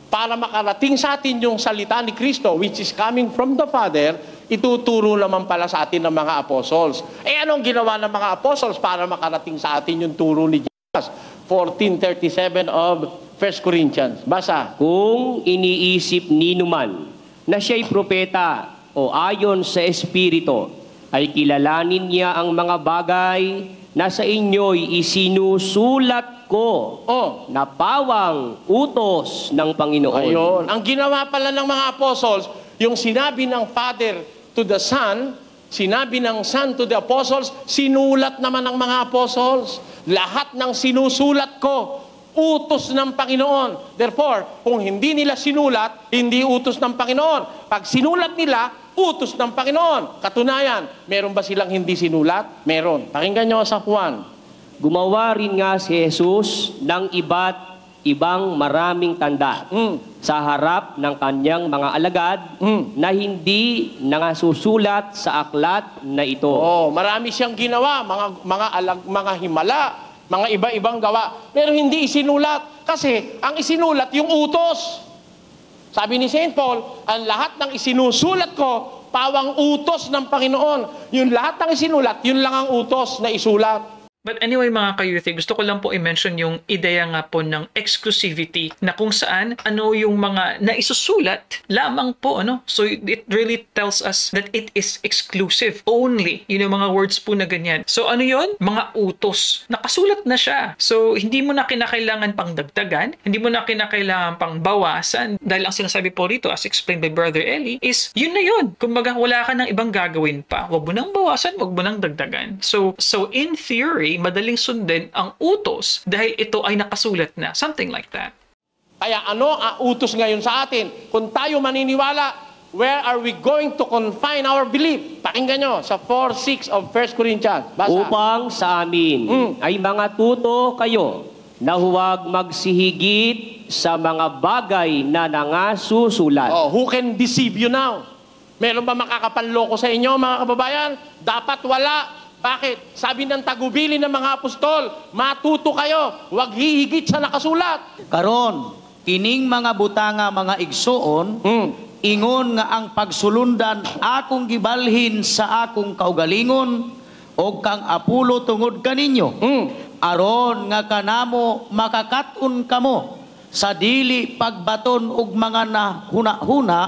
para makarating sa atin yung salita ni Kristo, which is coming from the Father, ituturo naman pala sa atin ng mga apostles. Anong ginawa ng mga apostles para makarating sa atin yung turo ni Jesus? 14:37 of 1 Corinthians. Basa. Kung iniisip ninuman na siya'y propeta o ayon sa Espiritu, ay kilalanin niya ang mga bagay na sa inyo'y isinusulat ko na pawang utos ng Panginoon. Ayun. Ang ginawa pala ng mga apostles, yung sinabi ng Father to the Son, sinabi ng Son to the apostles, sinulat naman ng mga apostles. Lahat ng sinusulat ko, utos ng Panginoon. Therefore, kung hindi nila sinulat, hindi utos ng Panginoon. Pag sinulat nila, utos ng Panginoon. Katunayan, meron ba silang hindi sinulat? Meron. Pakinggan nyo sa Juan. Gumawa rin nga si Jesus ng iba't ibang maraming tanda sa harap ng kanyang mga alagad na hindi nangasusulat sa aklat na ito. Marami siyang ginawa, mga himala, mga iba-ibang gawa, pero hindi isinulat. Kasi ang isinulat yung utos. Sabi ni St. Paul, ang lahat ng isinusulat ko, pawang utos ng Panginoon. Yung lahat ng isinulat, yun lang ang utos na isulat. But anyway mga ka-youth, gusto ko lang po i-mention yung ideya nga po ng exclusivity na kung saan ano yung mga naisusulat lamang po, ano? So it really tells us that it is exclusive only. Yun yung mga words po na ganyan. So ano yun? Mga utos. Nakasulat na siya. So hindi mo na kinakailangan pang dagdagan, hindi mo na kinakailangan pang bawasan dahil ang sinasabi po rito, as explained by Brother Eli, is yun na yun. Kumbaga wala ka ng ibang gagawin pa. Wag mo nang bawasan, wag mo nang dagdagan. So in theory, madaling sundin ang utos dahil ito ay nakasulat na. Something like that. Kaya ano ang utos ngayon sa atin? Kung tayo maniniwala, where are we going to confine our belief? Pakinggan nyo sa 4:6 of 1 Corinthians. Basa. Upang sa amin ay mga tuto kayo na huwag magsihigit sa mga bagay na nangasusulat. Who can deceive you now? Meron ba makakapanloko sa inyo, mga kababayan? Dapat wala. Bakit? Sabi ng tagubili ng mga apostol, matuto kayo, huwag hihigit sa nakasulat. Karon, kining mga butanga mga igsuon, ingon nga ang pagsulundan akong gibalhin sa akong kaugalingon o kang Apulo tungod kaninyo. aron nga kanamo makakaton kamo sa dili pagbaton og mga nahuna-huna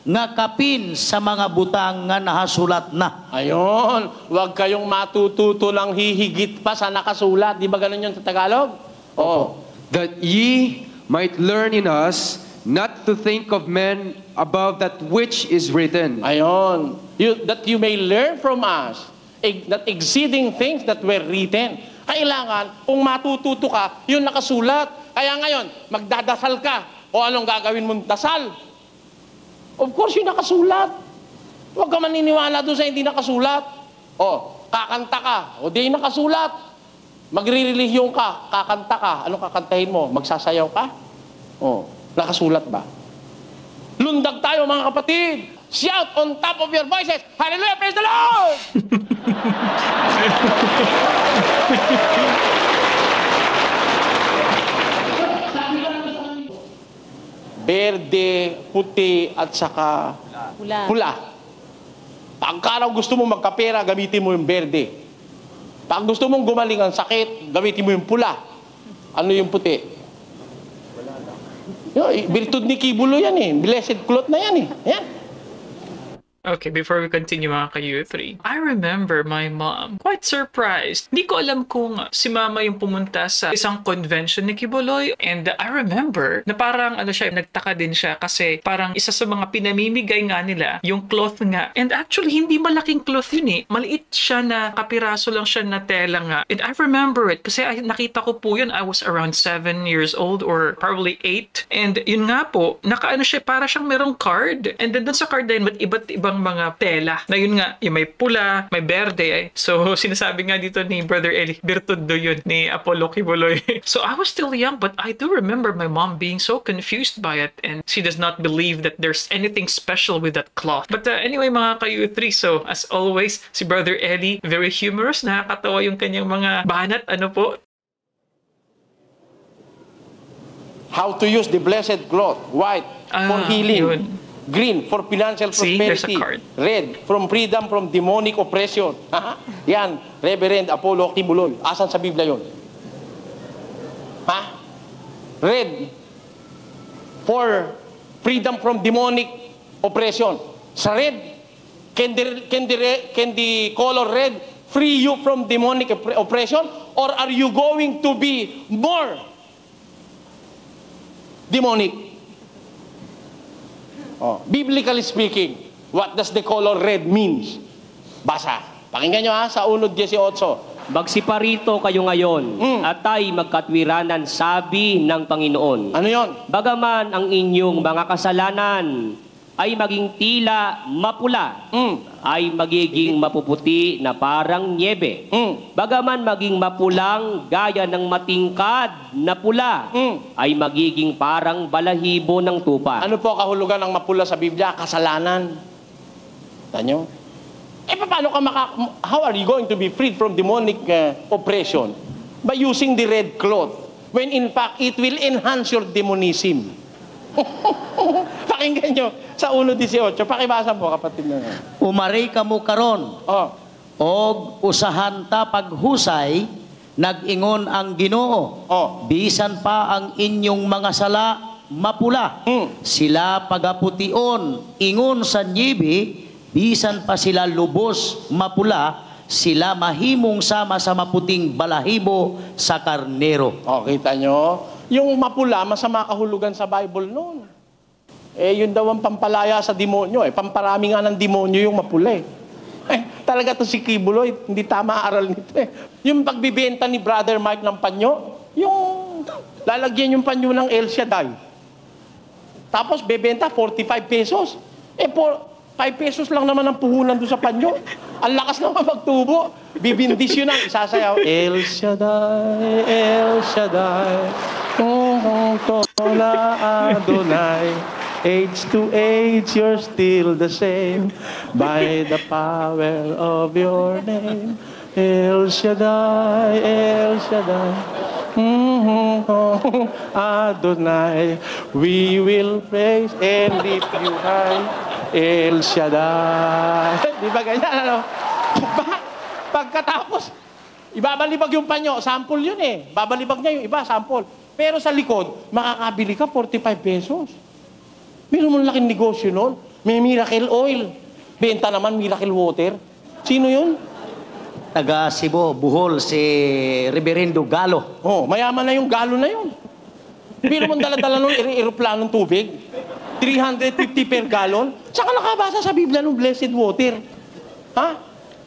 nga kapin sa mga butang nga nahasulat na. Ayon, huwag kayong matututo ng hihigit pa sa nakasulat. Di ba ganun yun sa Tagalog? Oh. That ye might learn in us not to think of men above that which is written. Ayon. That you may learn from us that exceeding things that were written. Kailangan, kung matututo ka, yun nakasulat. Kaya ngayon, magdadasal ka. O anong gagawin mong dasal? Of course, yun nakasulat. Huwag ka maniniwala doon sa hindi nakasulat. O, kakanta ka. O di nakasulat. Magre-relihiyon ka, kakanta ka. Anong kakantahin mo? Magsasayaw ka? O, nakasulat ba? Lundag tayo mga kapatid! Shout on top of your voices! Hallelujah! Praise the Lord! Berde, puti, at saka pula. Pagka raw gusto mo magkapera, gamitin mo yung berde. Pag gusto mong gumaling ang sakit, gamitin mo yung pula. Ano yung puti? Birtud ni Kibulo yan eh. Blessed cloth na yan eh. Yan. Okay, before we continue mga ka-U3, I remember my mom quite surprised. Hindi ko alam kung si mama yung pumunta sa isang convention ni Kibuloy, and I remember na parang nagtaka din siya kasi parang isa sa mga pinamimigay nga nila yung cloth nga. And actually, hindi malaking cloth yun eh. Maliit siya na kapiraso lang siya na tela nga. And I remember it kasi nakita ko po yun. I was around 7 years old or probably 8. And yun nga po, siya, para siyang merong card. And then dun sa card na yun, iba't ibang mga tela. Na yun nga, yung may pula, may berde. So, sinasabi nga dito ni Brother Eli, birtud do yun, ni Apollo Kibuloy. So, I was still young, but I do remember my mom being so confused by it, and she does not believe that there's anything special with that cloth. But anyway, mga ka-U3, so, as always, si Brother Eli, very humorous, nakakatawa yung kanyang mga banat, po. How to use the blessed cloth. White, for healing. Yun. Green, for financial See, there's a prosperity. card. Red, from freedom from demonic oppression. Yan, Reverend Apollo Kibuloy. Asan sa Biblia yun? Red, for freedom from demonic oppression. Sa red, can the color red free you from demonic oppression? Or are you going to be more demonic? Biblically speaking, what does the color red means? Basa. Pakinggan nyo sa unod 18. Magsiparito kayo ngayon at ay magkatwiranan, sabi ng Panginoon. Ano yon? Bagaman ang inyong mga kasalanan ay maging tila mapula, ay magiging mapuputi na parang niebe. Bagaman maging mapulang gaya ng matingkad na pula, ay magiging parang balahibo ng tupa. Ano po kahulugan ng mapula sa Biblia? Kasalanan. Tanyo? Paano ka how are you going to be freed from demonic oppression? By using the red cloth. When in fact, it will enhance your demonism. Pakinggan nyo sa 1:18. Pakibasa po, kapatid na. Umari kamo karon. Og usahan ta paghusay, nag-ingon ang Ginoo. Bisan pa ang inyong mga sala mapula. Sila pagapution, ingon sa nyibi, bisan pa sila lubos mapula, sila mahimong sama sa maputing balahibo sa karnero. Kita nyo? Yung mapula, masama kahulugan sa Bible noon. Yun daw ang pampalaya sa demonyo. Pamparami nga ng demonyo yung mapula. Talaga to si Kibuloy, hindi tama aral nito. Yung pagbibenta ni Brother Mike ng panyo, yung lalagyan yung panyo ng El Shaddai. Tapos bebenta 45 pesos. 5 pesos lang naman ang puhunan doon sa panyo. Ang lakas naman magtubo. Bibindis yun ang isasayaw. El Shaddai, El Shaddai, Tola Adonai. Age to age, you're still the same. By the power of your name. El Shaddai, El Shaddai. Adonai, we will praise and lift you high. El Shaddai. Di ba ganyan, Pagkatapos, Ibabalibag yung panyo, sample yun eh. Babalibag niya yung iba, sample. Pero sa likod, makakabili ka 45 pesos. Meron mo laking negosyo nun. May miracle oil. Benta naman miracle water. Sino yun? Taga Cebu, Bohol, si Reverendo Galo. Oh, mayaman na yung galo na yun. Meron mong dala-dala nun, aeroplanong tubig. 350 per gallon. Saka nakabasa sa Biblia ng blessed water. Ha?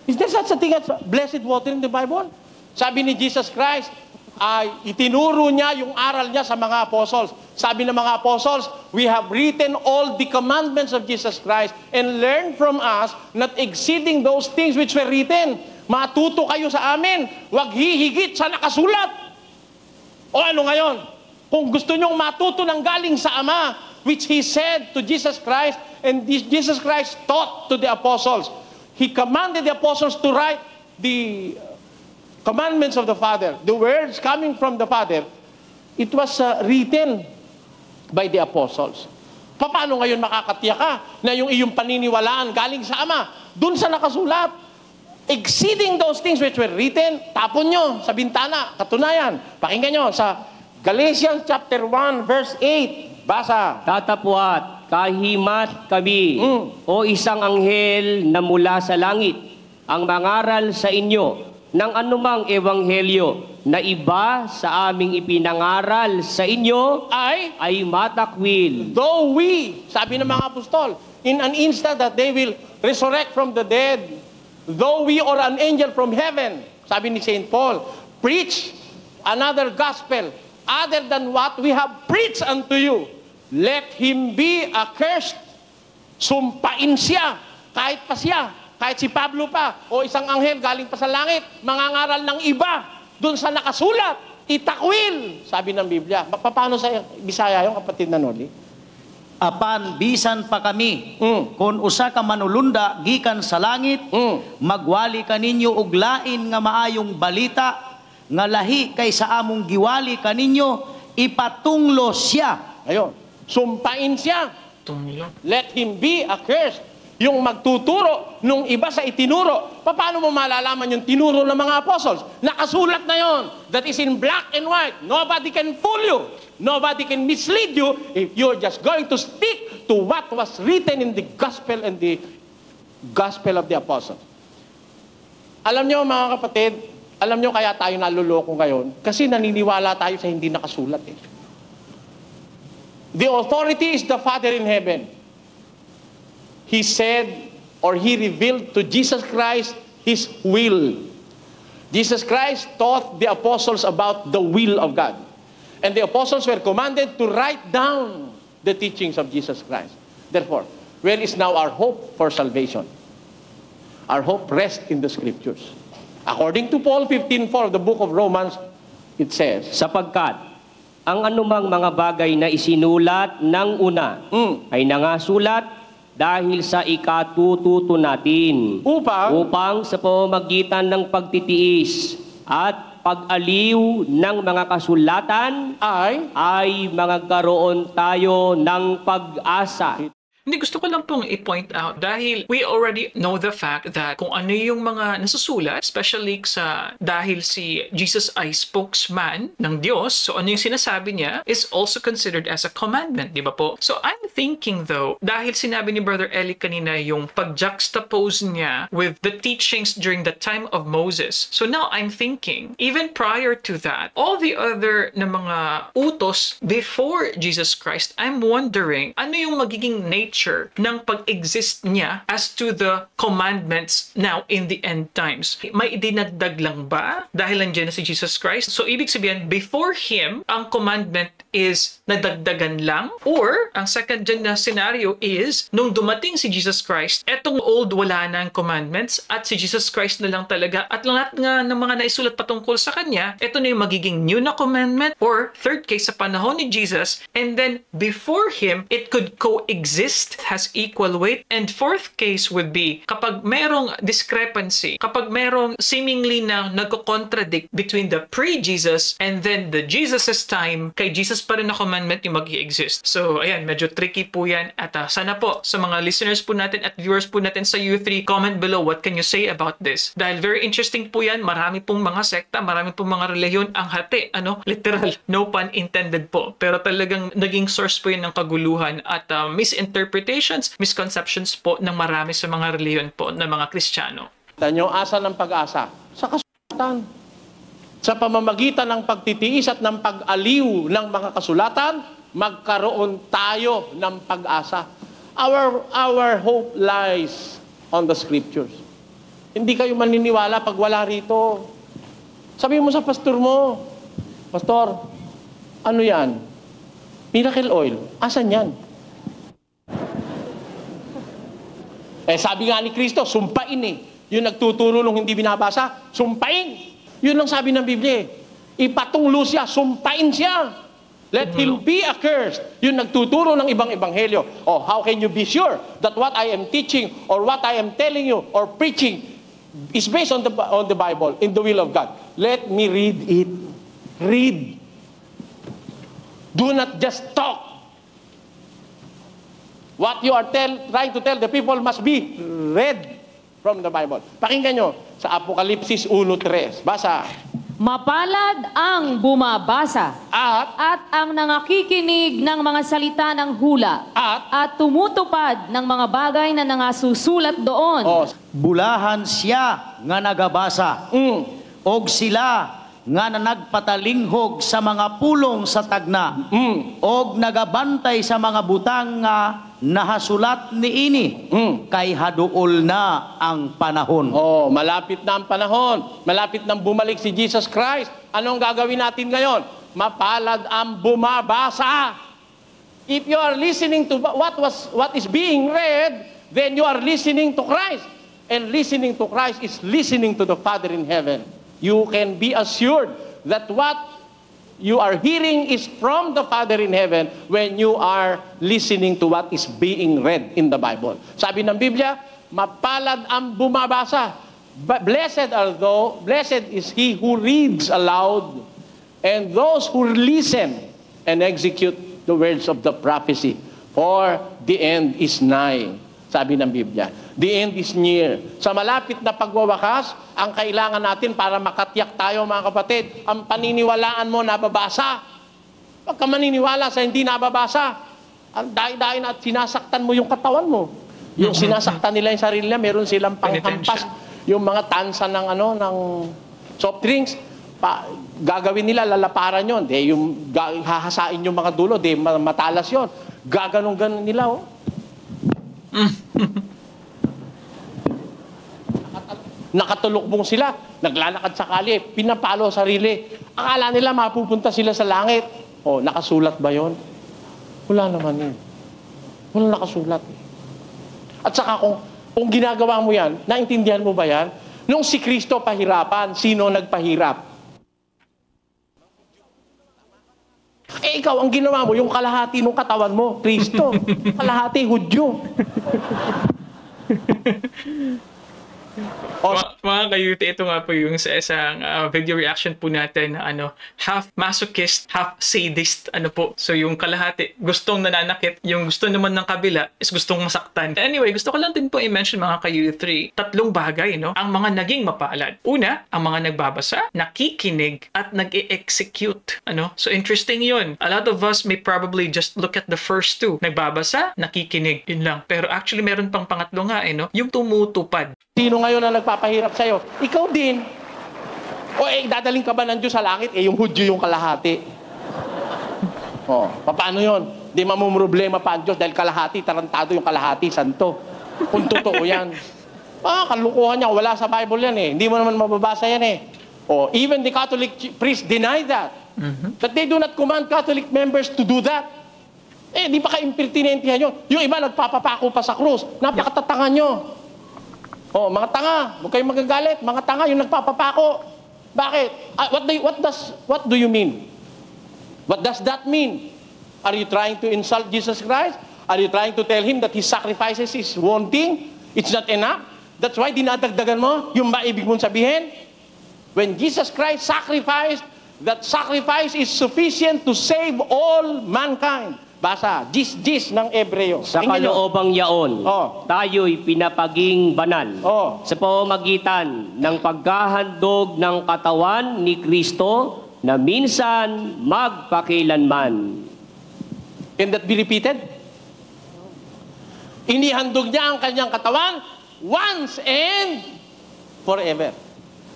Is there such a thing as blessed water in the Bible? Sabi ni Jesus Christ, ay itinuro niya yung aral niya sa mga apostles. Sabi ng mga apostles, we have written all the commandments of Jesus Christ and learn from us not exceeding those things which were written. Matuto kayo sa amin, wag hihigit sa nakasulat. O ano ngayon? Kung gusto nyong matuto ng galing sa Ama, which He said to Jesus Christ, and Jesus Christ taught to the apostles, He commanded the apostles to write the commandments of the Father, the words coming from the Father. It was written by the apostles. Paano ngayon makakatiyak ka na yung iyong paniniwalaan galing sa Ama? Dun sa nakasulat. Exceeding those things which were written, tapon nyo sa bintana. Katunayan, pakinggan nyo sa Galatians chapter 1 verse 8. Basa. Tatapwat, kahimat kami, o isang anghel na mula sa langit, ang mangaral sa inyo ng anumang ebanghelyo na iba sa aming ipinangaral sa inyo ay matakwil. Though we, sabi ng mga apostol, in an instant that they will resurrect from the dead, though we or an angel from heaven, sabi ni St. Paul, preach another gospel other than what we have preached unto you, let him be accursed. Sumpain siya, kahit pa siya, kahit si Pablo pa, o isang anghel galing pa sa langit, mangangaral ng iba, dun sa nakasulat, itakwil, sabi ng Biblia. Paano sa Bisaya yung kapatid na Noli? Apan bisan pa kami, kung usa ka manulunda gikan sa langit, magwali kaninyo og lain nga maayong balita, nga lahi kay sa among giwali kaninyo, ipatunglo siya. Ayun, sumpain siya. Tunglo. Let him be accursed. Yung magtuturo nung iba sa itinuro. Paano mo malalaman yung tinuro ng mga apostles? Nakasulat na yon. That is in black and white. Nobody can fool you. Nobody can mislead you if you're just going to stick to what was written in the gospel and the gospel of the apostles. Alam nyo mga kapatid, alam nyo kaya tayo naluloko ngayon? Kasi naniniwala tayo sa hindi nakasulat eh. The authority is the Father in heaven. He said, or He revealed to Jesus Christ His will. Jesus Christ taught the apostles about the will of God. And the apostles were commanded to write down the teachings of Jesus Christ. Therefore, where is now our hope for salvation? Our hope rests in the Scriptures. According to Paul 15:4 of the book of Romans, it says, Sapagkat ang anumang mga bagay na isinulat ng una ay nangasulat dahil sa ikatututo natin upang sa pamamagitan ng pagtitiis at pag-aliw ng mga kasulatan ay magkaroon tayo ng pag-asa. Hindi, gusto ko lang pong i-point out dahil we already know the fact that kung ano yung mga nasusulat, especially dahil si Jesus ay spokesman ng Diyos, so ano yung sinasabi niya is also considered as a commandment, di ba po? So I'm thinking though, dahil sinabi ni Brother Eli kanina yung pag-juxtapose niya with the teachings during the time of Moses. So now I'm thinking, even prior to that, all the other na mga utos before Jesus Christ, I'm wondering, ano yung magiging nature ng pag-exist niya as to the commandments now in the end times. May idinagdag lang ba dahil nandiyan na si Jesus Christ? So ibig sabihin, before Him, ang commandment is nadagdagan lang? Or, ang second na scenario is, nung dumating si Jesus Christ, etong old wala na ang commandments at si Jesus Christ na lang talaga at lahat nga ng mga naisulat patungkol sa Kanya, eto na yung magiging new na commandment or third case sa panahon ni Jesus, and then before Him, it could coexist text has equal weight. And fourth case would be kapag merong discrepancy, kapag merong seemingly na nagko-contradict between the pre-Jesus and then the Jesus's time, kay Jesus pa rin na commandment yung mag-i-exist. So, ayan, medyo tricky po yan. At sana po sa mga listeners po natin at viewers po natin sa U3, comment below what can you say about this. Dahil very interesting po yan, marami pong mga sekta, marami pong mga reliyon ang hati, literal, no pun intended po. Pero talagang naging source po yun ng kaguluhan at misinterpretations, misconceptions po ng marami sa mga reliyon po ng mga Kristiyano. Yung asa ng pag-asa sa kasulatan. Sa pamamagitan ng pagtitiis at ng pag-aliw ng mga kasulatan, magkaroon tayo ng pag-asa. Our hope lies on the scriptures. Hindi kayo maniniwala pag wala rito. Sabi mo sa pastor mo, Pastor, ano yan? Miracle oil. Asan yan? Sabi nga ni Kristo, sumpain Yung nagtuturo nung hindi binabasa, sumpain. Yun ang sabi ng Biblia. Ipatunglo siya, sumpain siya. Let him be accursed. Yung nagtuturo ng ibang ebanghelyo. Oh, how can you be sure that what I am teaching or what I am telling you or preaching is based on the Bible, in the will of God? Let me read it. Read. Do not just talk. What you are trying to tell the people must be read from the Bible. Pakinggan nyo sa Apokalipsis 1:3. Basa. Mapalad ang bumabasa at ang nangakikinig ng mga salita ng hula at tumutupad ng mga bagay na nangasusulat doon. Bulahan siya nga nagabasa. Og sila nga nagpatalinghog sa mga pulong sa tagna. Og nagabantay sa mga butang nga nahasulat niini. Kay haduol na ang panahon. Malapit na ang panahon. Malapit nang bumalik si Jesus Christ. Anong gagawin natin ngayon? Mapalad ang bumabasa. If you are listening to what is being read, then you are listening to Christ. And listening to Christ is listening to the Father in heaven. You can be assured that what you are hearing is from the Father in heaven when you are listening to what is being read in the Bible. Sabi ng Biblia, mapalad ang bumabasa. Blessed is he who reads aloud and those who listen and execute the words of the prophecy. For the end is nigh. Sabi ng Biblia. The end is near. Sa malapit na pagwawakas, ang kailangan natin para makatiyak tayo mga kapatid, ang paniniwalaan mo nababasa. Pagka maniniwala sa hindi nababasa, ang dahi-dahi na at sinasaktan mo yung katawan mo. Yung sinasaktan nila yung sarili nila, meron silang panghampas. Yung mga tansa ng soft drinks, gagawin nila, lalaparan yun. Yung hahasain yung mga dulo, matalas yun. Gaganong-ganon nila, Nakatulukbong sila, naglalakad sa kalye, pinapalo sarili. Akala nila mapupunta sila sa langit. Nakasulat ba yon? Wala naman yun. Wala nakasulat. At saka kung ginagawa mo yan, naintindihan mo ba yan? Nung si Kristo pahirapan, sino nagpahirap? Ikaw, ang ginawa mo, yung kalahati ng katawan mo, Kristo. Kalahati, Hudyo. Mga kayuti, ito nga po yung sa isang video reaction po natin na half masochist, half sadist, So yung kalahati, gustong nananakit, yung gusto naman ng kabila is gustong masaktan. Anyway, gusto ko lang din po i-mention mga kayuti, 3 bagay, ang mga naging mapalad. Una, ang mga nagbabasa, nakikinig, at nag-e-execute. So interesting yun. A lot of us may probably just look at the first 2. Nagbabasa, nakikinig, yun lang. Pero actually meron pang pangatlo nga, yung tumutupad. Sino ngayon na nagpapahirap sa'yo? Ikaw din. Dadaling ka ba ng Diyos sa langit? Yung Hudyo yung kalahati. Paano yun? Di mamumroblema pa ang Diyos dahil kalahati, tarantado yung kalahati, santo. Kung totoo yan. Kalukuhan niya. Wala sa Bible yan Hindi mo naman mababasa yan even the Catholic priest deny that. That they do not command Catholic members to do that. Di ba ka-impertinentihan yun? Yung iba nagpapapako pa sa krus. Napakatatanga nyo. Mga tanga, huwag kayong magagalit. Mga tanga yung nagpapapako. Bakit? What do you mean? What does that mean? Are you trying to insult Jesus Christ? Are you trying to tell him that his sacrifices is wanting? It's not enough? That's why dinadagdagan mo? Yung ba ibig mong sabihin? When Jesus Christ sacrificed, that sacrifice is sufficient to save all mankind. Basa, gis ng Ebreo. Sa Tingnan nyo. kaloobang yaon, Oh. tayo'y pinapaging banal Oh. sa pamamagitan ng paghahandog ng katawan ni Kristo na minsan magpakilanman. Can that be repeated? Inihandog niya ang kanyang katawan once and forever.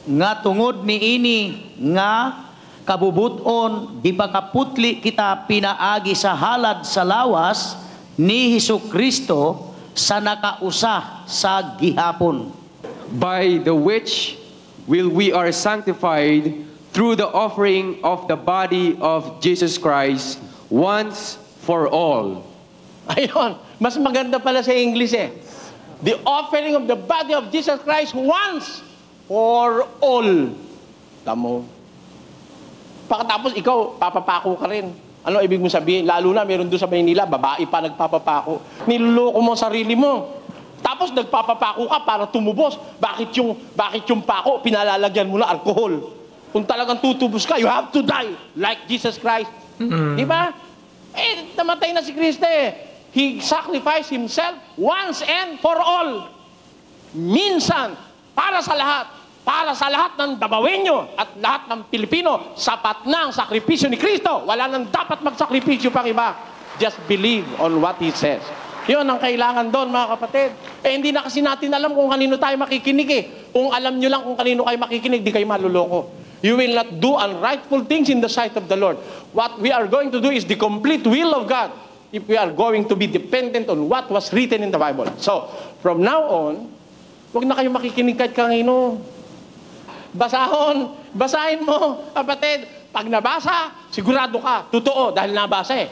Nga tungod ni ini nga kabubuton gipakaputli kita pinaagi sa halad sa lawas ni Hesukristo sa nakausa sa gihapon. by the which we are sanctified through the offering of the body of Jesus Christ once for all. Ayun, mas maganda pala sa English eh. The offering of the body of Jesus Christ once for all. Tamo. Pagkatapos ikaw, papapako ka rin. Ano ibig mo sabihin? Lalo na meron doon sa Maynila, babae pa nagpapapako. Niloloko mo ang sarili mo. Tapos nagpapapako ka para tumubos. Bakit yung pako, pinalalagyan mo na alcohol? Kung talagang tutubos ka, you have to die like Jesus Christ. Di ba? Eh, namatay na si Kristo eh. He sacrificed himself once and for all. Minsan, para sa lahat. Para sa lahat ng Dabawenyo at lahat ng Pilipino, sapat na ang sakripisyo ni Kristo. Wala nang dapat magsakripisyo pang iba. Just believe on what He says. Yun ang kailangan doon, mga kapatid. Eh, hindi na kasi natin alam kung kanino tayo makikinig eh. Kung alam nyo lang kung kanino kayo makikinig, di kayo maluloko. You will not do unrightful things in the sight of the Lord. What we are going to do is the complete will of God if we are going to be dependent on what was written in the Bible. So, from now on, huwag na kayo makikinig kahit kanino. Basahin mo, kapatid. Pag nabasa, sigurado ka, totoo, dahil nabasa eh.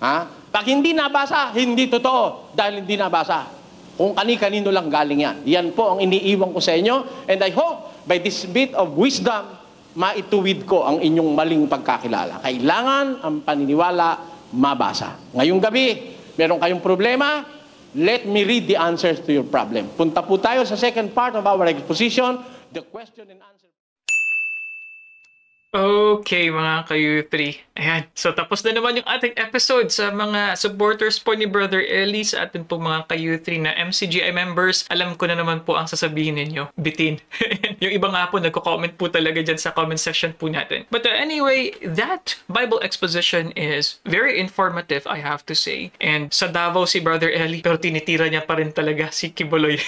Ha? Pag hindi nabasa, hindi totoo, dahil hindi nabasa. Kung kani-kanino lang galing yan. Yan po ang iniiwan ko sa inyo. And I hope, by this bit of wisdom, maituwid ko ang inyong maling pagkakilala. Kailangan ang paniniwala mabasa. Ngayong gabi, meron kayong problema, let me read the answers to your problem. Punta po tayo sa second part of our exposition, the question and answer. Okay, mga ka-U3. Ayan. So, tapos na naman yung ating episode sa mga supporters po ni Brother Eli, sa ating po mga ka-U3 na MCGI members. Alam ko na naman po ang sasabihin ninyo. Bitin. Yung iba nga po, nagko-comment po talaga dyan sa comment section po natin. But anyway, that Bible exposition is very informative, I have to say. And sa Davao si Brother Eli, pero tinitira niya pa rin talaga si Kibuloy.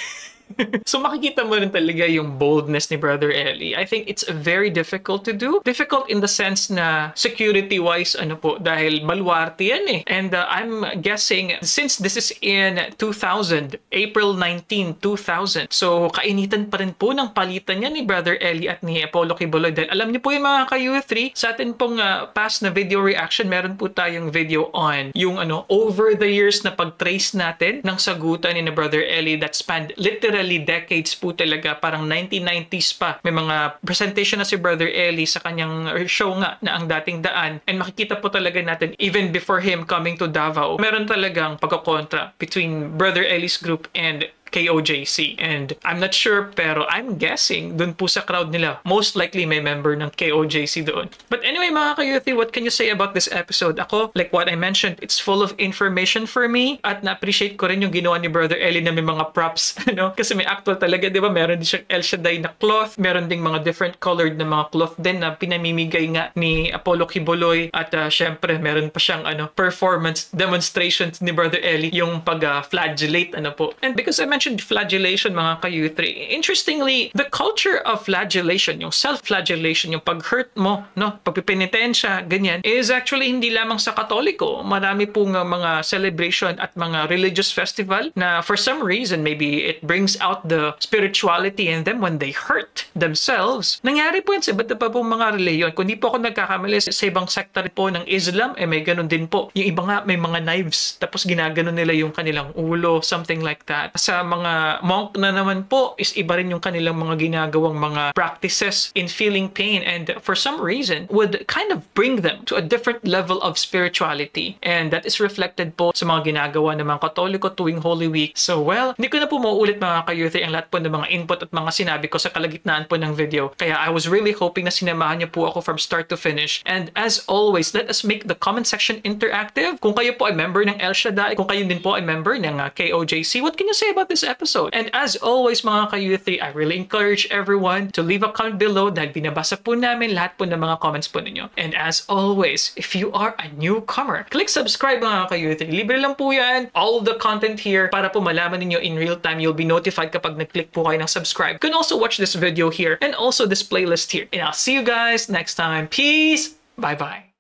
So makikita mo rin talaga yung boldness ni Brother Eli. I think it's very difficult to do. Difficult in the sense na security-wise, ano po, dahil baluarte yan eh. And I'm guessing, since this is in 2000, April 19, 2000, so kainitan pa rin po ng palitan niya ni Brother Eli at ni Apollo Kibuloy. Dahil alam niyo po yung mga ka-U3, sa atin pong past na video reaction, meron po tayong video on yung over the years na pag-trace natin ng sagutan ni Brother Eli that spanned literally decades po talaga, parang 1990s pa. May mga presentation na si Brother Eli sa kanyang show nga na Ang Dating Daan. And makikita po talaga natin, even before him coming to Davao, meron talagang pagkakontra between Brother Eli's group and KOJC. And I'm not sure, pero I'm guessing dun po sa crowd nila, most likely may member ng KOJC doon. But anyway, mga ka-Youthi, what can you say about this episode? Ako, like what I mentioned, it's full of information for me, at na-appreciate ko rin yung ginawa ni Brother Eli na may mga props, kasi may actual talaga, di ba? Meron din siyang El Shaddai na cloth, meron ding mga different colored na mga cloth din na pinamimigay nga ni Apollo Kibuloy, at syempre, meron pa siyang performance demonstrations ni Brother Eli, yung pag-flagellate, po. And because I mentioned flagellation, mga ka-U3, interestingly, the culture of flagellation, yung self-flagellation, yung pag-hurt mo, pagpipinitensya, ganyan, is actually hindi lamang sa Katoliko. Marami pong mga celebration at mga religious festival na for some reason, maybe it brings out the spirituality in them when they hurt themselves. Nangyari po yun sa iba't iba pong mga reliyon. Kung di po ako nagkakamali, sa ibang sekta po ng Islam, may ganun din po. Yung iba nga, may mga knives, tapos ginaganon nila yung kanilang ulo, something like that. Sa mga monk na naman po is iba rin yung kanilang mga ginagawang mga practices in feeling pain, and for some reason would kind of bring them to a different level of spirituality, and that is reflected po sa mga ginagawa ng mga Katoliko tuwing Holy Week. So well, hindi ko na po mauulit mga ka-youth ang lahat po ng mga input at mga sinabi ko sa kalagitnaan po ng video, kaya I was really hoping na sinamahan niyo po ako from start to finish. And as always, let us make the comment section interactive. Kung kayo po ay member ng El Shaddai, kung kayo din po ay member ng KOJC, what can you say about this episode? And as always mga ka-youth, I really encourage everyone to leave a comment below dahil binabasa po namin lahat po ng mga comments po ninyo. And as always, if you are a newcomer, click subscribe mga ka-youth. Libre lang po yan. All of the content here para po malaman ninyo in real time. You'll be notified kapag nag-click po kayo ng subscribe. You can also watch this video here and also this playlist here. And I'll see you guys next time. Peace! Bye-bye!